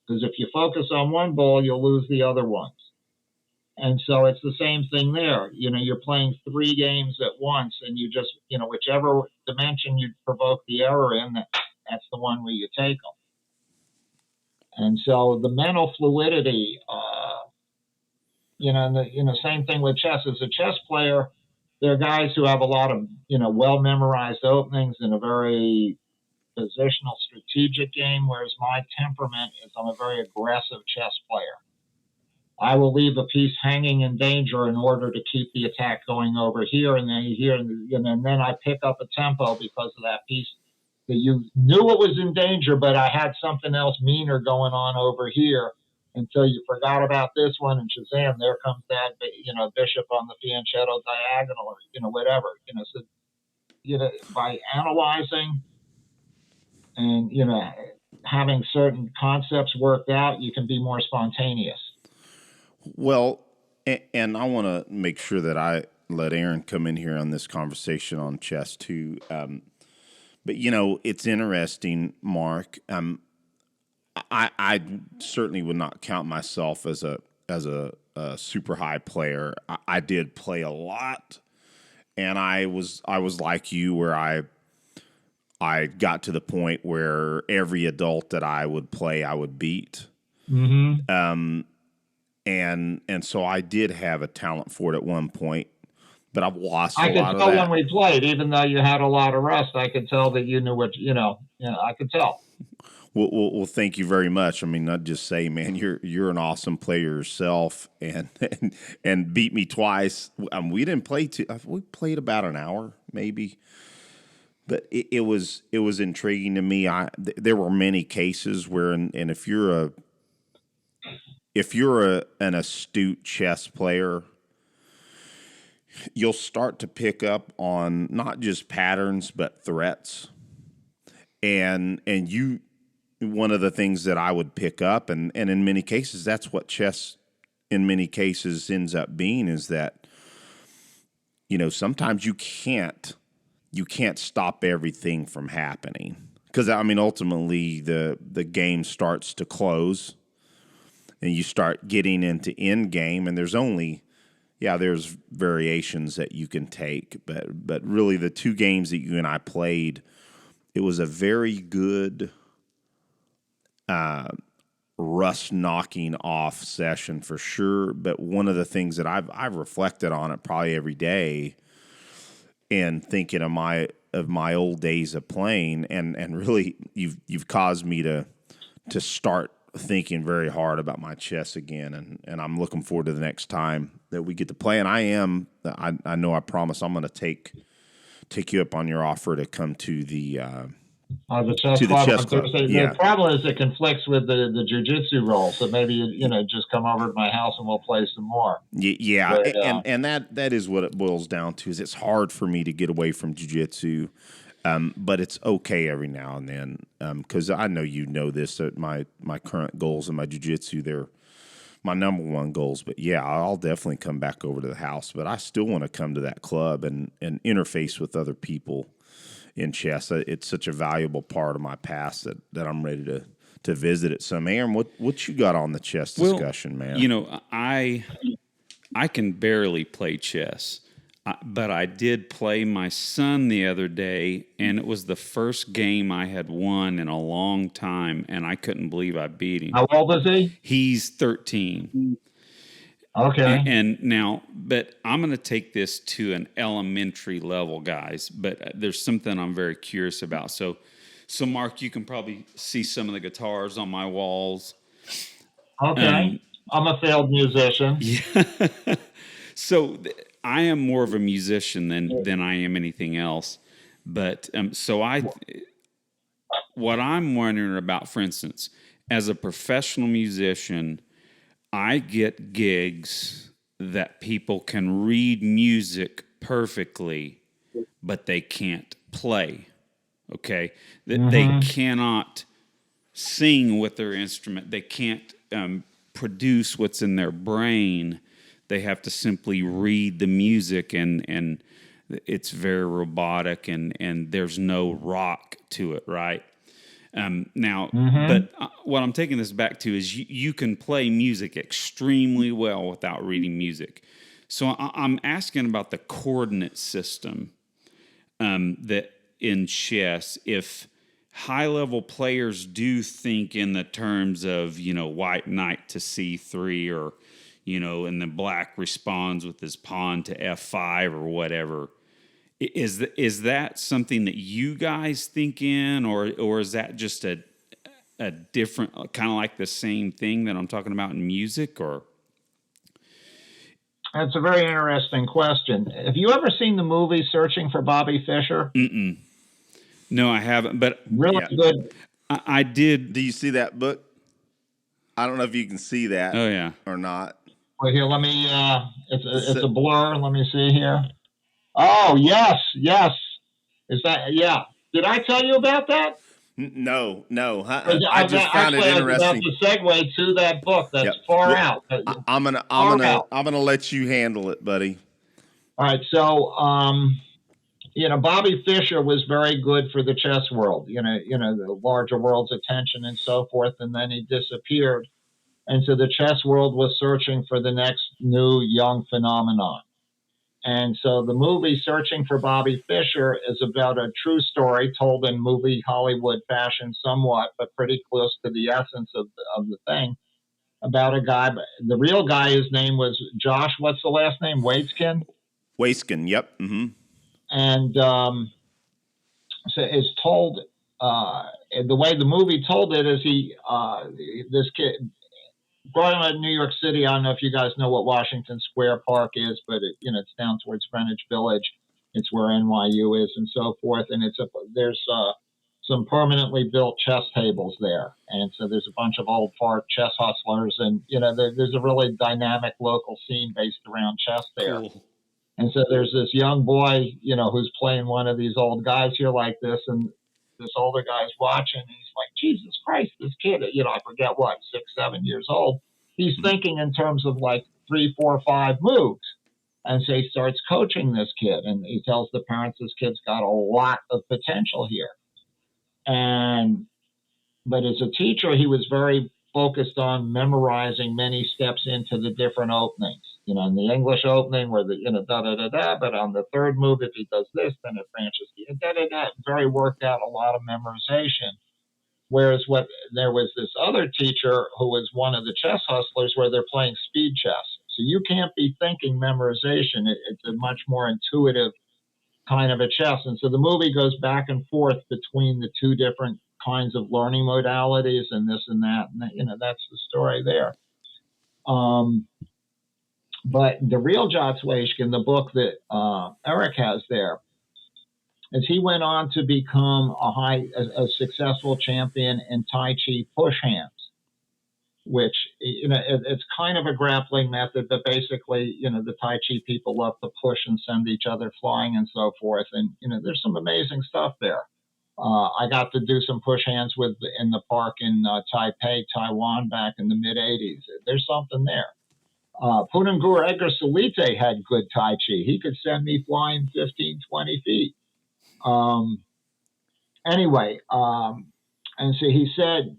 Because if you focus on one ball, you'll lose the other ones. And so it's the same thing there. You're playing 3 games at once, and you just, whichever dimension you provoke the error in, that's the one where you take them. And so the mental fluidity, same thing with chess. As a chess player, there are guys who have a lot of, well-memorized openings in a very positional, strategic game, whereas my temperament is I'm a very aggressive chess player. I will leave a piece hanging in danger in order to keep the attack going over here and then here, and then I pick up a tempo because of that piece that you knew it was in danger, but I had something else meaner going on over here until you forgot about this one, and shazam, there comes that, bishop on the fianchetto diagonal, or, whatever. So, by analyzing and, having certain concepts worked out, you can be more spontaneous. Well, and I want to make sure that I let Aaron come in here on this conversation on chess too. But it's interesting, Marc. I certainly would not count myself as a super high player. I did play a lot, and I was like you, where I got to the point where every adult that I would play, I would beat. Mm-hmm. And so I did have a talent for it at one point, but I've lost a lot of that. I could tell when we played, even though you had a lot of rust, I could tell that you knew what, I could tell. Well, thank you very much. I mean, I'd just say, man, you're an awesome player yourself, and beat me twice. We didn't play we played about an hour, maybe. But it was intriguing to me. There were many cases where, and if you're an astute chess player, you'll start to pick up on not just patterns but threats. And one of the things that I would pick up, and in many cases that's what chess in many cases ends up being, is that sometimes you can't stop everything from happening, because ultimately the game starts to close and you start getting into end game, and there's variations that you can take, but really the two games that you and I played, it was a very good rust knocking off session for sure. But one of the things that I've reflected on it probably every day, and thinking of my old days of playing, and really you've caused me to start thinking very hard about my chess again, and I'm looking forward to the next time that we get to play. And I know I promise I'm going to take you up on your offer to come to the chess club. Yeah. The problem is it conflicts with the jiu-jitsu role, so maybe just come over to my house and we'll play some more. Yeah, but, and that is what it boils down to. Is it's hard for me to get away from jiu-jitsu, but it's okay every now and then, because I know this, that my current goals in my jiu-jitsu, they're my number one goals. But yeah, I'll definitely come back over to the house, but I still want to come to that club and interface with other people in chess. It's such a valuable part of my past that I'm ready to visit it some. Aaron, what you got on the chess discussion, man? I can barely play chess, but I did play my son the other day, and it was the first game I had won in a long time, and I couldn't believe I beat him. How old is he? He's 13. Okay. And now, but I'm going to take this to an elementary level, guys, but there's something I'm very curious about. So Marc, you can probably see some of the guitars on my walls. Okay. I'm a failed musician. Yeah. So I am more of a musician than I am anything else. But what I'm wondering about, for instance, as a professional musician, I get gigs that people can read music perfectly, but they can't play. Okay? That they cannot sing with their instrument. They can't produce what's in their brain. They have to simply read the music, and it's very robotic, and there's no rock to it, right? But what I'm taking this back to is you can play music extremely well without reading music. So I'm asking about the coordinate system that in chess, if high-level players do think in the terms of, white knight to c3, or, and then black responds with his pawn to f5 or whatever. Is that something that you guys think in, or is that just a different, kind of like the same thing that I'm talking about in music? Or that's a very interesting question. Have you ever seen the movie Searching for Bobby Fischer? Mm-mm. No, I haven't, but Really good. I did. Do you see that book? I don't know if you can see that Oh, yeah. or not. Well, here, let me. It's a blur. Let me see here. Oh, yes. Is that? Yeah. Did I tell you about that? No. I just found it interesting. That's a segue to that book. That's far out. I'm gonna let you handle it, buddy. All right. So, Bobby Fischer was very good for the chess world. The larger world's attention and so forth, and then he disappeared. And so the chess world was searching for the next new young phenomenon. And so the movie Searching for Bobby Fischer is about a true story told in movie Hollywood fashion somewhat, but pretty close to the essence of the thing, about a guy. The real guy, his name was Josh, what's the last name? Waitzkin? Waitzkin, yep. Mm-hmm. And so it's told, the way the movie told it is this kid, growing up in New York City, I don't know if you guys know what Washington Square Park is, but it's down towards Greenwich Village. It's where NYU is and so forth. And there's some permanently built chess tables there. And so there's a bunch of old fart chess hustlers. And, there's a really dynamic local scene based around chess there. Cool. And so there's this young boy, who's playing one of these old guys here like this. And this older guy's watching, and he's like, Jesus Christ, this kid, I forget what, 6, 7 years old. He's thinking in terms of like 3, 4, 5 moves. And so he starts coaching this kid, and he tells the parents this kid's got a lot of potential here. But as a teacher, he was very focused on memorizing many steps into the different openings. In the English opening where but on the third move, if he does this, then it branches. Very worked out, a lot of memorization. Whereas there was this other teacher who was one of the chess hustlers where they're playing speed chess. So you can't be thinking memorization. It's a much more intuitive kind of a chess. And so the movie goes back and forth between the two different kinds of learning modalities and this and that. And, that's the story there. But the real Jotzwashkin, the book that Eric has there, is he went on to become a successful champion in Tai Chi push hands, which, it's kind of a grappling method, but basically, the Tai Chi people love to push and send each other flying and so forth. And, there's some amazing stuff there. I got to do some push hands in the park in Taipei, Taiwan back in the mid-'80s. There's something there. Punan Guru Edgar Salite had good Tai Chi. He could send me flying 15, 20 feet. Anyway, and so he said,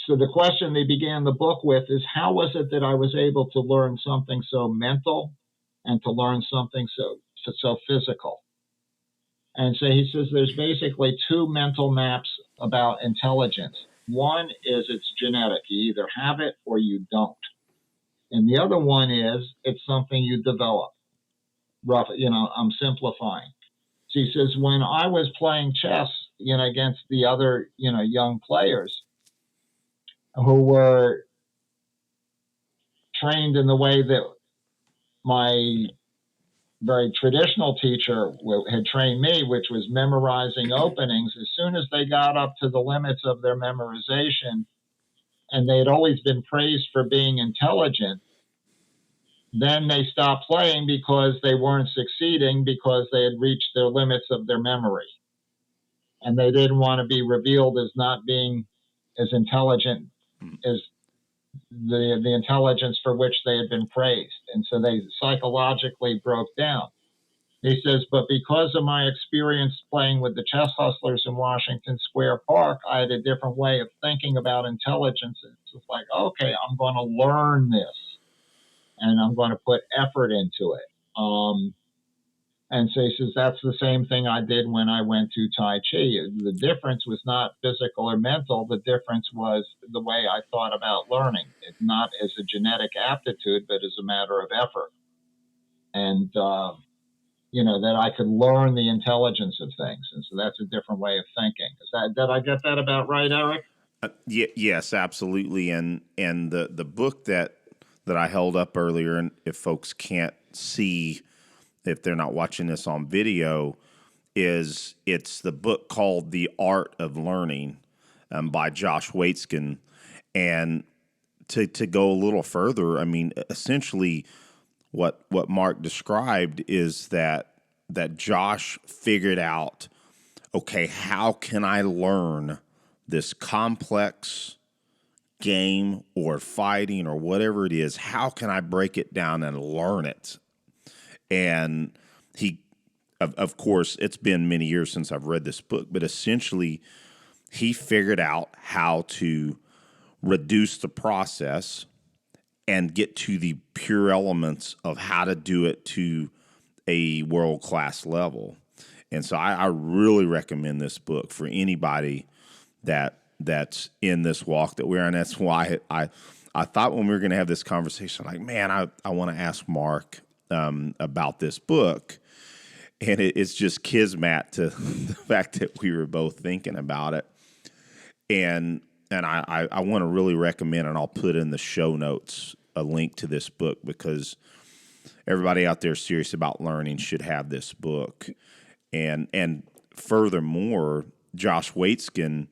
so the question they began the book with is, how was it that I was able to learn something so mental and to learn something so physical? And so he says there's basically two mental maps about intelligence. One is it's genetic. You either have it or you don't. And the other one is it's something you develop. I'm simplifying. So he says, when I was playing chess, against the other, young players who were trained in the way that my very traditional teacher had trained me, which was memorizing openings, as soon as they got up to the limits of their memorization, and they had always been praised for being intelligent, then they stopped playing because they weren't succeeding because they had reached their limits of their memory. And they didn't want to be revealed as not being as intelligent as the intelligence for which they had been praised. And so they psychologically broke down. He says, but because of my experience playing with the chess hustlers in Washington Square Park, I had a different way of thinking about intelligence. It's like, okay, I'm going to learn this. And I'm going to put effort into it. And so he says, that's the same thing I did when I went to Tai Chi. The difference was not physical or mental. The difference was the way I thought about learning. It's not as a genetic aptitude, but as a matter of effort. And, that I could learn the intelligence of things. And so that's a different way of thinking. Did I get that about right, Eric? Yes, absolutely. And the book that I held up earlier, and if folks can't see, if they're not watching this on video, it's the book called The Art of Learning by Josh Waitzkin. And to go a little further, I mean, essentially what Marc described is that Josh figured out, okay, how can I learn this complex game or fighting or whatever it is? How can I break it down and learn it? And of course, it's been many years since I've read this book, but essentially he figured out how to reduce the process and get to the pure elements of how to do it to a world-class level. And so I really recommend this book for anybody that's in this walk that we're in. That's why I thought when we were going to have this conversation, like, man, I want to ask Marc about this book. And it's just kismet to the fact that we were both thinking about it. And I want to really recommend, and I'll put in the show notes a link to this book, because everybody out there serious about learning should have this book. And furthermore, Josh Waitzkin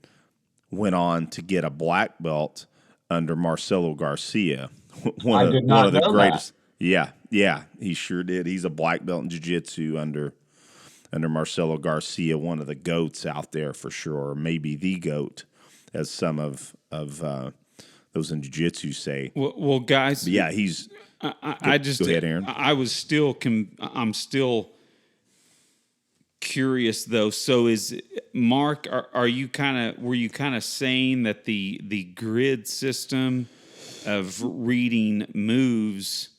went on to get a black belt under Marcelo Garcia, one of the greatest. That. Yeah, he sure did. He's a black belt in jiu-jitsu under Marcelo Garcia, one of the GOATs out there for sure, or maybe the GOAT, as some of those in jiu-jitsu say. Well, guys. But yeah, he's. Go ahead, Aaron. I'm still curious though. So is Marc? Were you kind of saying that the grid system of reading moves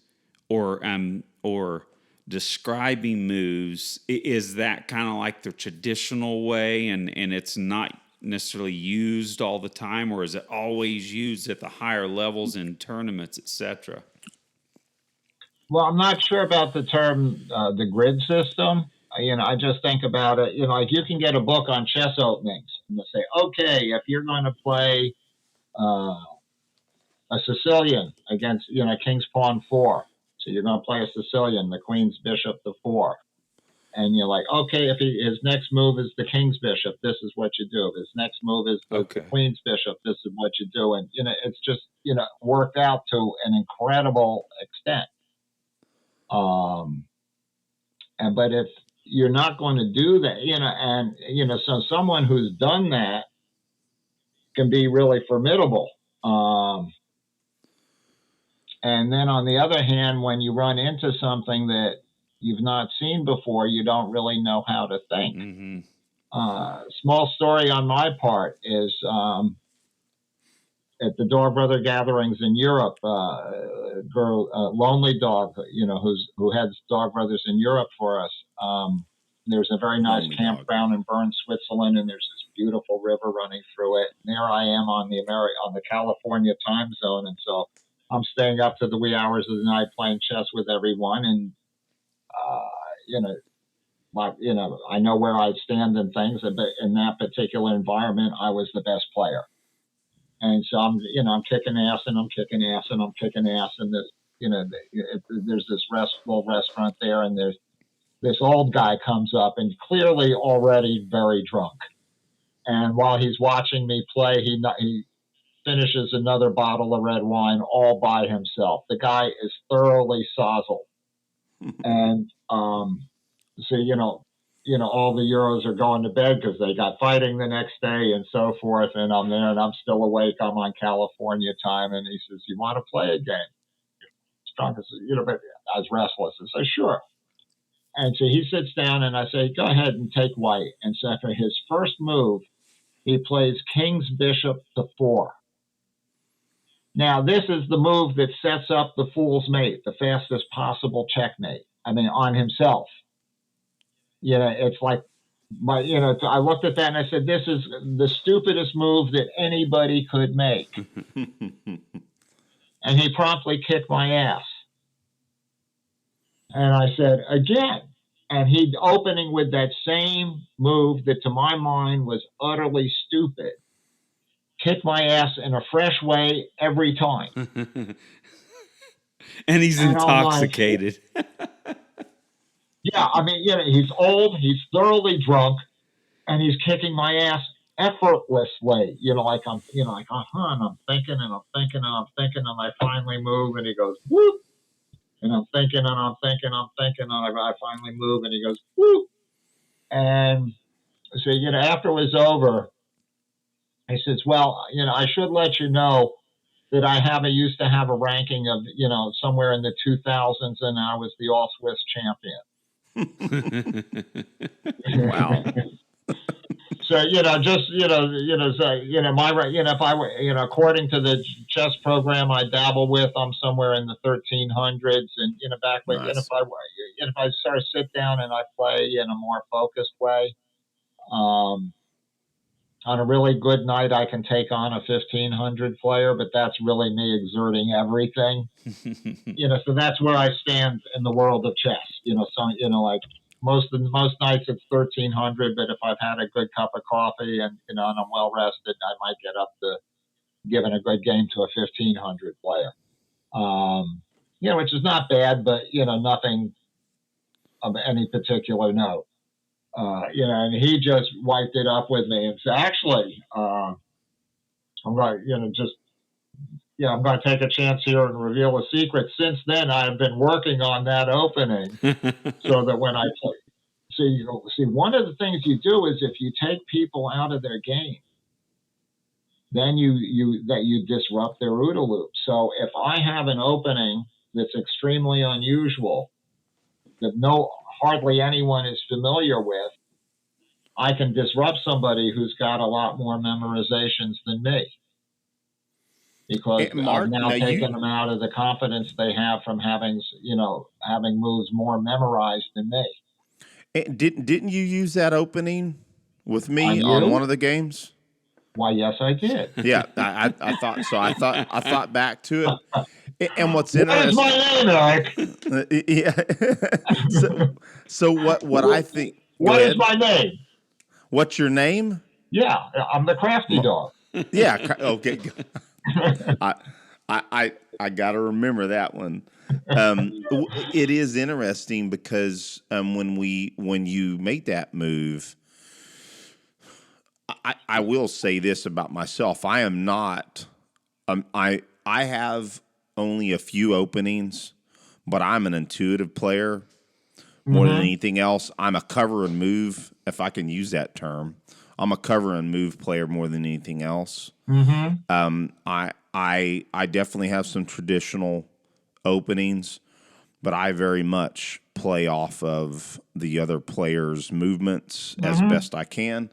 or describing moves, is that kind of like the traditional way, and it's not necessarily used all the time, or is it always used at the higher levels in tournaments, etc.? Well, I'm not sure about the term, the grid system. I just think about it, like you can get a book on chess openings and they say, okay, if you're going to play a Sicilian against, King's Pawn 4. So you're going to play a Sicilian, the Queen's Bishop to 4. And you're like, okay, if his next move is the King's Bishop, this is what you do. If his next move is the Queen's Bishop, this is what you do. And, it's just, worked out to an incredible extent. But if you're not going to do that, so someone who's done that can be really formidable. And then on the other hand, when you run into something that you've not seen before, you don't really know how to think. Mm-hmm. Small story on my part is at the Dog Brother gatherings in Europe, Lonely Dog, who heads Dog Brothers in Europe for us. There's a very nice campground in Bern, Switzerland, and there's this beautiful river running through it. And there I am on the California time zone, and so I'm staying up to the wee hours of the night playing chess with everyone, and I know where I stand in things, but in that particular environment, I was the best player. And so I'm kicking ass and I'm kicking ass and I'm kicking ass, and there's this little restaurant there, and there's this old guy comes up and clearly already very drunk. And while he's watching me play, he finishes another bottle of red wine all by himself. The guy is thoroughly sozzled. And so, all the Euros are going to bed because they got fighting the next day and so forth. And I'm there and I'm still awake. I'm on California time. And he says, "You want to play a game?" Strong as, but I was restless. I say, "Sure." And so he sits down and I say, "Go ahead and take white." And so for his first move, he plays King's Bishop to 4. Now, this is the move that sets up the fool's mate, the fastest possible checkmate. On himself. It's like, I looked at that and I said, this is the stupidest move that anybody could make. And he promptly kicked my ass. And I said, again. And he opening with that same move that to my mind was utterly stupid, kicked my ass in a fresh way every time. And he's intoxicated. Yeah, I mean, he's old, he's thoroughly drunk, and he's kicking my ass effortlessly. And I'm thinking and I'm thinking and I'm thinking, and I finally move, and he goes, whoop. And I'm thinking and I'm thinking, and I finally move, and he goes, whoop. And so, after it was over, he says, well, I should let you know that I used to have a ranking of, somewhere in the 2000s, and I was the All Swiss champion. Wow. So, if I were, according to the chess program I dabble with, I'm somewhere in the 1300s, and, back when, Nice. if I sort of sit down and I play in a more focused way, on a really good night, I can take on a 1500 player, but that's really me exerting everything. So that's where I stand in the world of chess. Like most nights it's 1300, but if I've had a good cup of coffee and and I'm well rested, I might get up to giving a good game to a 1500 player. Which is not bad, but nothing of any particular note. And he just wiped it up with me and said, actually, I'm going to I'm going to take a chance here and reveal a secret. Since then, I've been working on that opening so that when I play. See, one of the things you do is if you take people out of their game, then you disrupt their OODA loop. So if I have an opening that's extremely unusual, that hardly anyone is familiar with, I can disrupt somebody who's got a lot more memorizations than me, because I've now taken them out of the confidence they have from having moves more memorized than me. Didn't you use that opening with me on one of the games? Why, yes, I did. Yeah, I thought so. I thought back to it. And what's interesting? What is my name, Eric? Yeah. So what I think? What is my name? What's your name? Yeah, I'm the Crafty dog. Yeah. Okay. I got to remember that one. It is interesting because when you make that move, I will say this about myself. I am not. I have only a few openings, but I'm an intuitive player more than anything else. I'm a cover and move, if I can use that term. I'm a cover and move player more than anything else. I definitely have some traditional openings, but I very much play off of the other players' movements as best I can.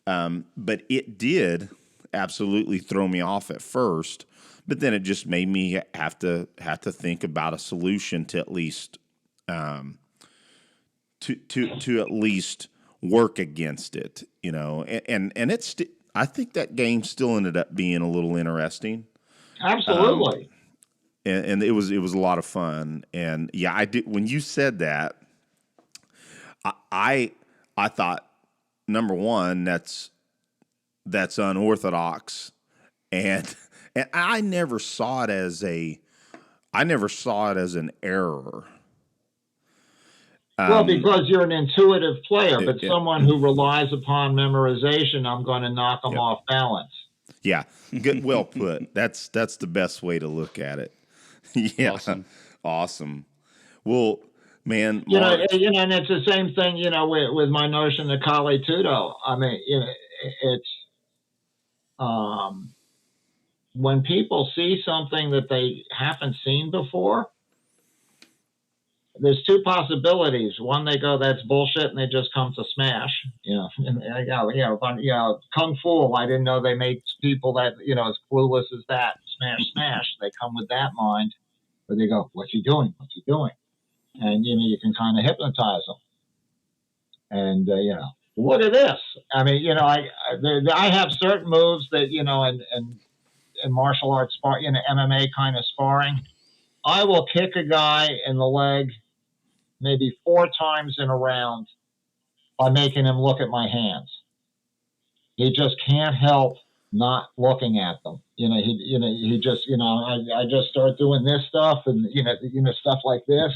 But it did absolutely throw me off at first, but then it just made me have to think about a solution to at least to at least work against it, and it's I think that game still ended up being a little interesting. Absolutely. And it was a lot of fun. And yeah, I did, when you said that, I thought, number one, that's unorthodox, and I never saw it as an error. Well, because you're an intuitive player, but someone who relies upon memorization, I'm going to knock them off balance. Yeah, good, well put. That's the best way to look at it. Yeah, awesome. Well, man, and it's the same thing, with my notion of Kali Tudo. I mean, it's when people see something that they haven't seen before, there's two possibilities. One, they go, that's bullshit, and they just come to smash. Kung Fu, I didn't know they made people that, as clueless as that, smash. They come with that mind, where they go, what's he doing? What's he doing? And, you can kind of hypnotize them. And, look at this. I mean, I have certain moves that, in martial arts, MMA kind of sparring, I will kick a guy in the leg maybe 4 times in a round by making him look at my hands. He just can't help not looking at them. He just, I just start doing this stuff and, stuff like this.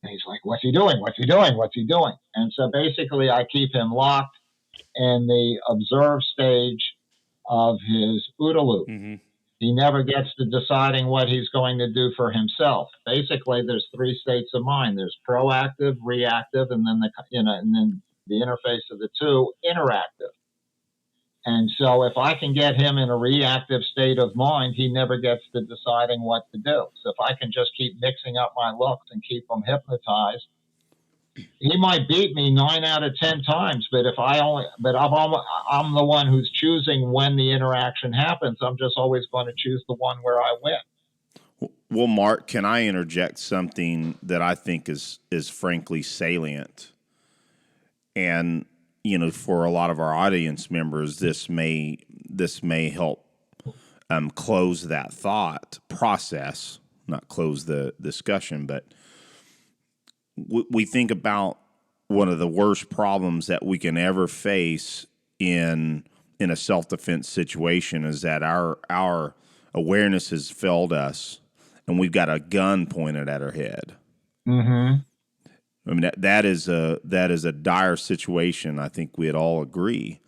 And he's like, what's he doing? What's he doing? What's he doing? And so basically I keep him locked in the observe stage of his OODA loop. Mm-hmm. He never gets to deciding what he's going to do for himself. Basically, there's three states of mind. There's proactive, reactive, and then the interface of the two, interactive. And so if I can get him in a reactive state of mind, he never gets to deciding what to do. So if I can just keep mixing up my looks and keep him hypnotized, he might beat me 9 out of 10 times, but I'm the one who's choosing when the interaction happens. I'm just always going to choose the one where I win. Well, Marc, can I interject something that I think is frankly salient? And, you know, for a lot of our audience members, this may help close that thought process, not close the discussion, but we think about one of the worst problems that we can ever face in a self-defense situation is that our awareness has failed us, and we've got a gun pointed at our head. Mm-hmm. I mean that is a dire situation. I think we'd all agree,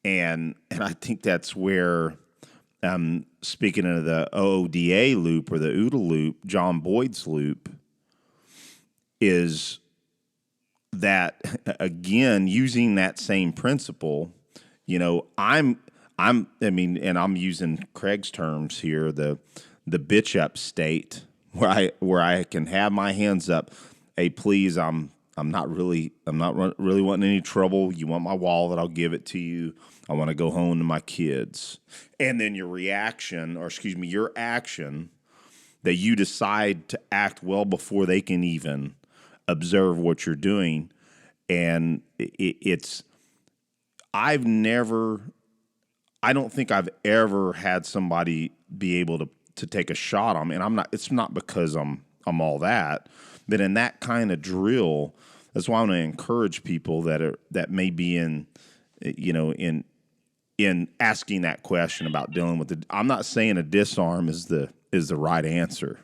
and I think that's where, speaking of the OODA loop or the OODA loop, John Boyd's loop, is that again using that same principle. You know, and I'm using Craig's terms here, the bitch up state where I can have my hands up. Hey, please, I'm not really wanting any trouble. You want my wallet, I'll give it to you. I want to go home to my kids. And then your action that you decide to act well before they can even observe what you're doing. And I don't think I've ever had somebody be able to take a shot on me. And it's not because I'm all that, but in that kind of drill, that's why I want to encourage people that may be in asking that question about dealing with I'm not saying a disarm is the right answer.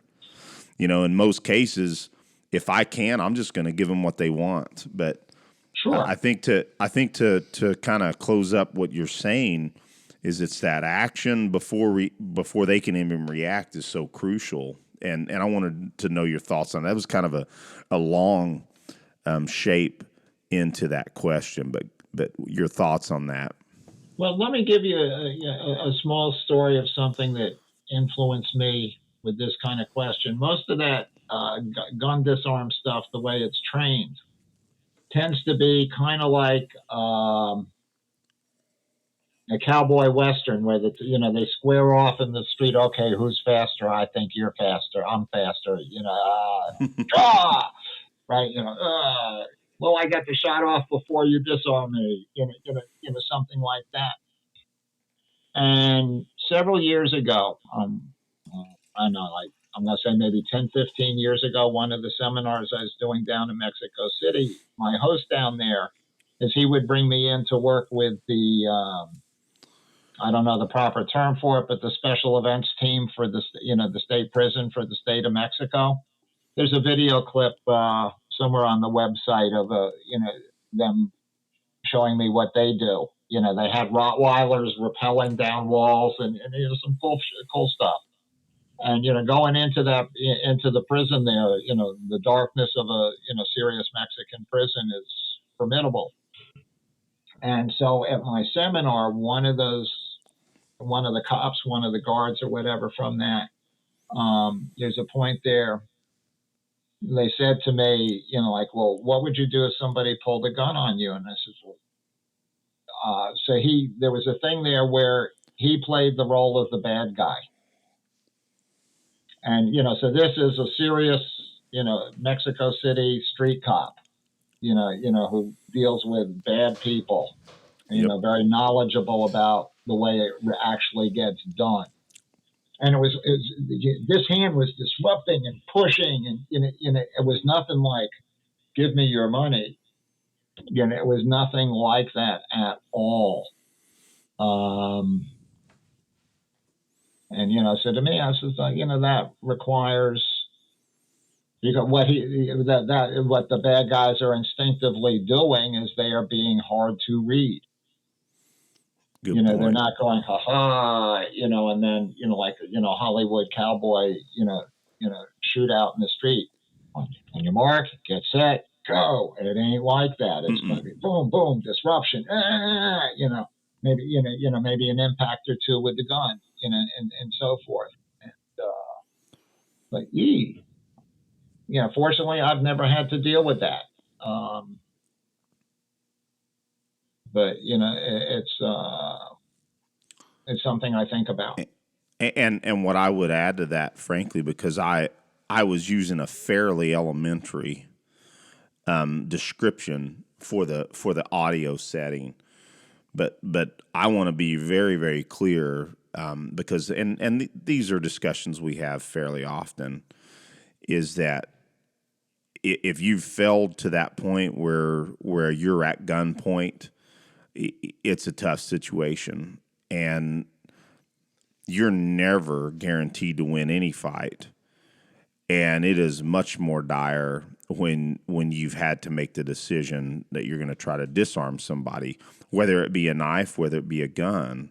You know, in most cases, if I can, I'm just going to give them what they want. But sure. I think to kind of close up what you're saying is it's that action before they can even react is so crucial. And I wanted to know your thoughts on that. That was kind of a long shape into that question, but your thoughts on that. Well, let me give you a small story of something that influenced me with this kind of question. Most of that gun disarm stuff, the way it's trained, tends to be kind of like a cowboy western where they square off in the street. Okay, who's faster? I think you're faster. I'm faster. Right? Well, I got the shot off before you disarm me. Something like that. And several years ago, I don't know, like I'm going to say maybe 10, 15 years ago, one of the seminars I was doing down in Mexico City, my host down there, is he would bring me in to work with the, I don't know the proper term for it, but the special events team for the state prison for the state of Mexico. There's a video clip somewhere on the website of them showing me what they do. They had Rottweilers rappelling down walls and some cool stuff. And, going into the prison there, the darkness of a, serious Mexican prison is formidable. And so at my seminar, one of the cops, one of the guards or whatever from that, there's a point there. They said to me, well, what would you do if somebody pulled a gun on you? And I said, well, so there was a thing there where he played the role of the bad guy. And, so this is a serious, Mexico City street cop, who deals with bad people, and, very knowledgeable about the way it actually gets done. And this hand was disrupting and pushing, and, it was nothing like, give me your money. It was nothing like that at all. And, so to me, I was like, that requires Because what what the bad guys are instinctively doing is they are being hard to read. Good They're point. not going, ha ha, and then, like, Hollywood cowboy, shootout in the street. On your mark, get set, go. It ain't like that. It's going to be boom, boom, disruption. Maybe, maybe an impact or two with the gun, and so forth. And, but fortunately, I've never had to deal with that. But it's something I think about. And what I would add to that, frankly, because I was using a fairly elementary description for the audio setting, but I want to be very, very clear, because and these are discussions we have fairly often, is that if you've failed to that point where you're at gunpoint, it's a tough situation, and you're never guaranteed to win any fight. And it is much more dire when you've had to make the decision that you're going to try to disarm somebody, whether it be a knife, whether it be a gun.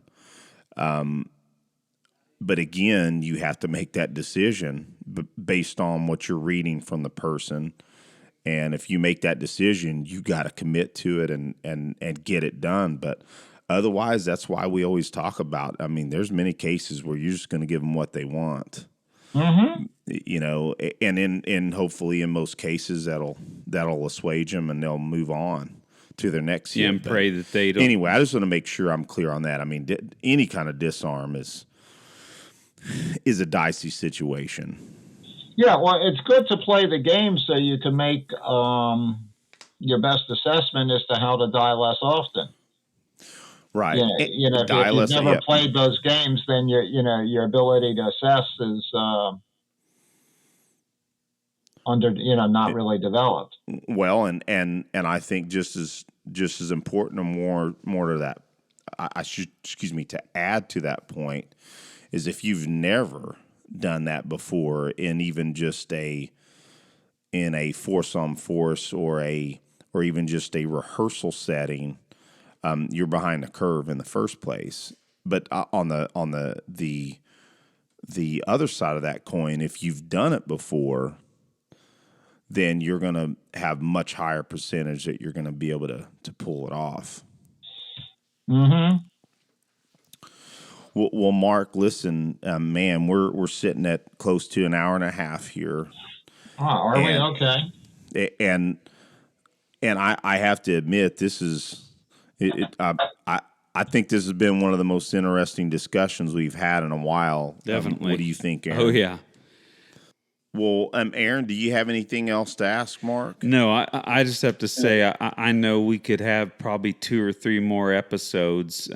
But again, you have to make that decision based on what you're reading from the person. And if you make that decision, you got to commit to it and get it done. But otherwise, that's why we always talk about, there's many cases where you're just going to give them what they want. Mm-hmm. And in hopefully in most cases that'll assuage them and they'll move on to their next hit. And pray that they don't. Anyway, I just want to make sure I'm clear on that. Any kind of disarm is a dicey situation. Yeah, well, it's good to play the game so you can make your best assessment as to how to die less often. Right. If you've never played those games, then your ability to assess is not really developed. Well, and I think just as important, or more to that, to add to that point, is if you've never done that before in even just in a force on force or even just a rehearsal setting, you're behind the curve in the first place. But on the other side of that coin, if you've done it before, then you're going to have much higher percentage that you're going to be able to pull it off. Mm-hmm. Well, Mark, listen, man, we're sitting at close to an hour and a half here. Oh, are we? Okay. And I have to admit, this is I think this has been one of the most interesting discussions we've had in a while. Definitely. What do you think, Aaron? Oh yeah. Well, Aaron, do you have anything else to ask Mark? No, I just have to say I know we could have probably 2 or 3 more episodes.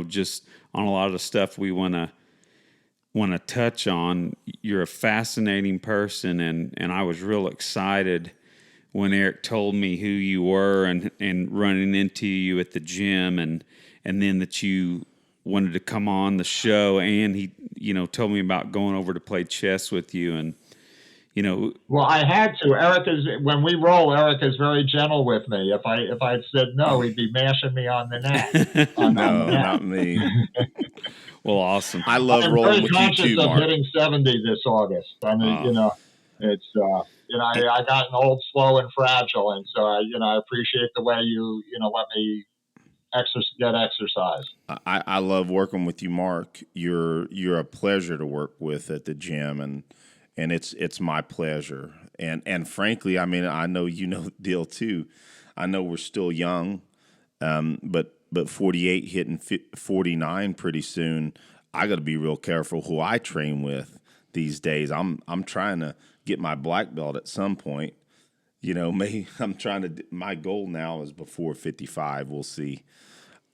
Just on a lot of the stuff we want to touch on. You're a fascinating person, and I was real excited when Eric told me who you were and running into you at the gym, and then that you wanted to come on the show, and he told me about going over to play chess with you, and Well, I had to. When we roll, Eric is very gentle with me. If I'd said no, he'd be mashing me on the neck. No, not me. Well, awesome. I love rolling with you too, I'm very conscious of Mark. hitting 70 this August. It's I gotten old, slow, and fragile, and so I appreciate the way you let me get exercise. I love working with you, Mark. You're a pleasure to work with at the gym, and it's my pleasure. And frankly, I know you know the deal too. I know we're still young, but 48 hitting 49 pretty soon. I got to be real careful who I train with these days. I'm trying to get my black belt at some point. My goal now is before 55. We'll see.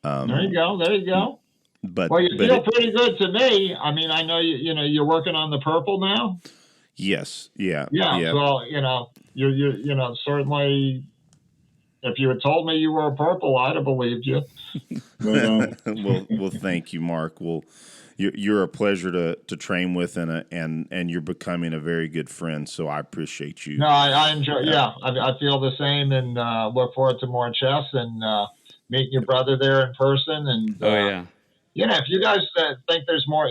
There you go. But you feel pretty good to me. I know you're working on the purple now. Yes. Yeah. Yeah. Well, you're certainly if you had told me you were a purple, I'd have believed you. But, well, thank you, Marc. Well, you're a pleasure to train with, and you're becoming a very good friend. So I appreciate you. No, I enjoy. Yeah, I feel the same, and look forward to more chess and meeting your brother there in person. And if you guys think there's more,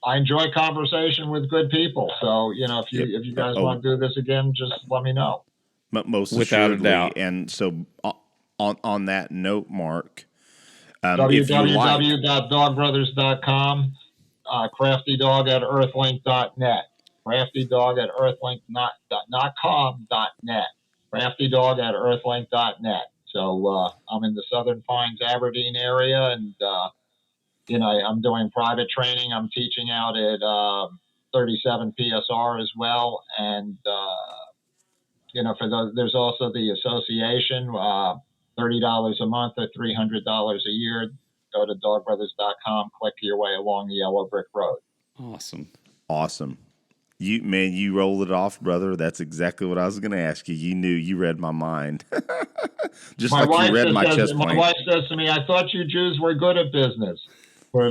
I enjoy conversation with good people. So if you guys want to do this again, just let me know. Most without assuredly. a doubt. And so on that note, Marc, www.dogbrothers.com, CraftyDog@earthlink.net, CraftyDog@earthlink.com.net, CraftyDog@earthlink.net. So I'm in the Southern Pines, Aberdeen area, and I'm doing private training. I'm teaching out at 37 PSR as well, and for those, there's also the association. $30 a month or $300 a year. Go to dogbrothers.com, click your way along the yellow brick road. Awesome. You rolled it off, brother. That's exactly what I was going to ask you. You read my mind. Just my like you read my chest plate. My wife says to me, I thought you Jews were good at business. But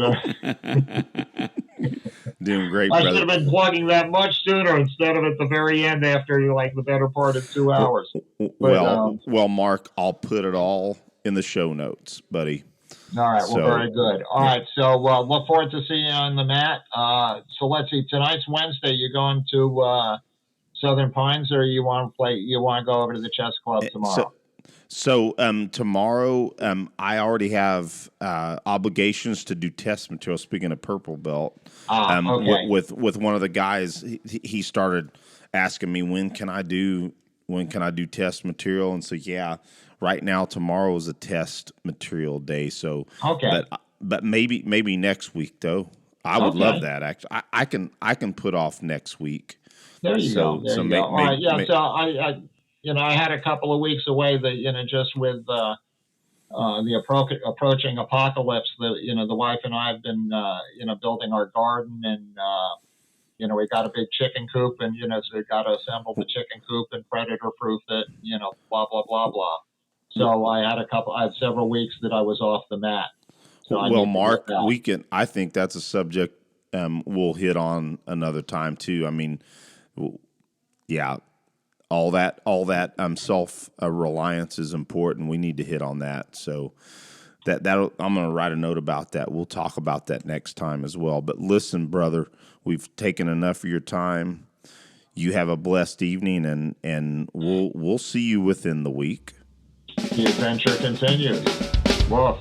doing great, I brother. should have been plugging that much sooner instead of at the very end after the better part of 2 hours. Well, Marc, I'll put it all in the show notes, buddy. All right. Well, very good. All right. So look forward to seeing you on the mat. So let's see. Tonight's Wednesday. You going to Southern Pines, or you want to play? You want to go over to the chess club tomorrow? So tomorrow, I already have obligations to do test material. Speaking of purple belt, okay. with one of the guys, he started asking me when can I do test material, and so right now tomorrow is a test material day. So but maybe next week though. I would love that actually. I can put off next week. There you go. There you go. All right. Yeah. So I had a couple of weeks away that, just with the approaching apocalypse, the wife and I have been, building our garden, and, we got a big chicken coop, and, so we got to assemble the chicken coop and predator proof it, blah, blah, blah, blah. So I had several weeks that I was off the mat. So well, Marc, I think that's a subject we'll hit on another time too. I mean, all that self reliance is important. We need to hit on that. So I'm going to write a note about that. We'll talk about that next time as well. But listen, brother, we've taken enough of your time. You have a blessed evening, and we'll see you within the week. The adventure continues. Woof.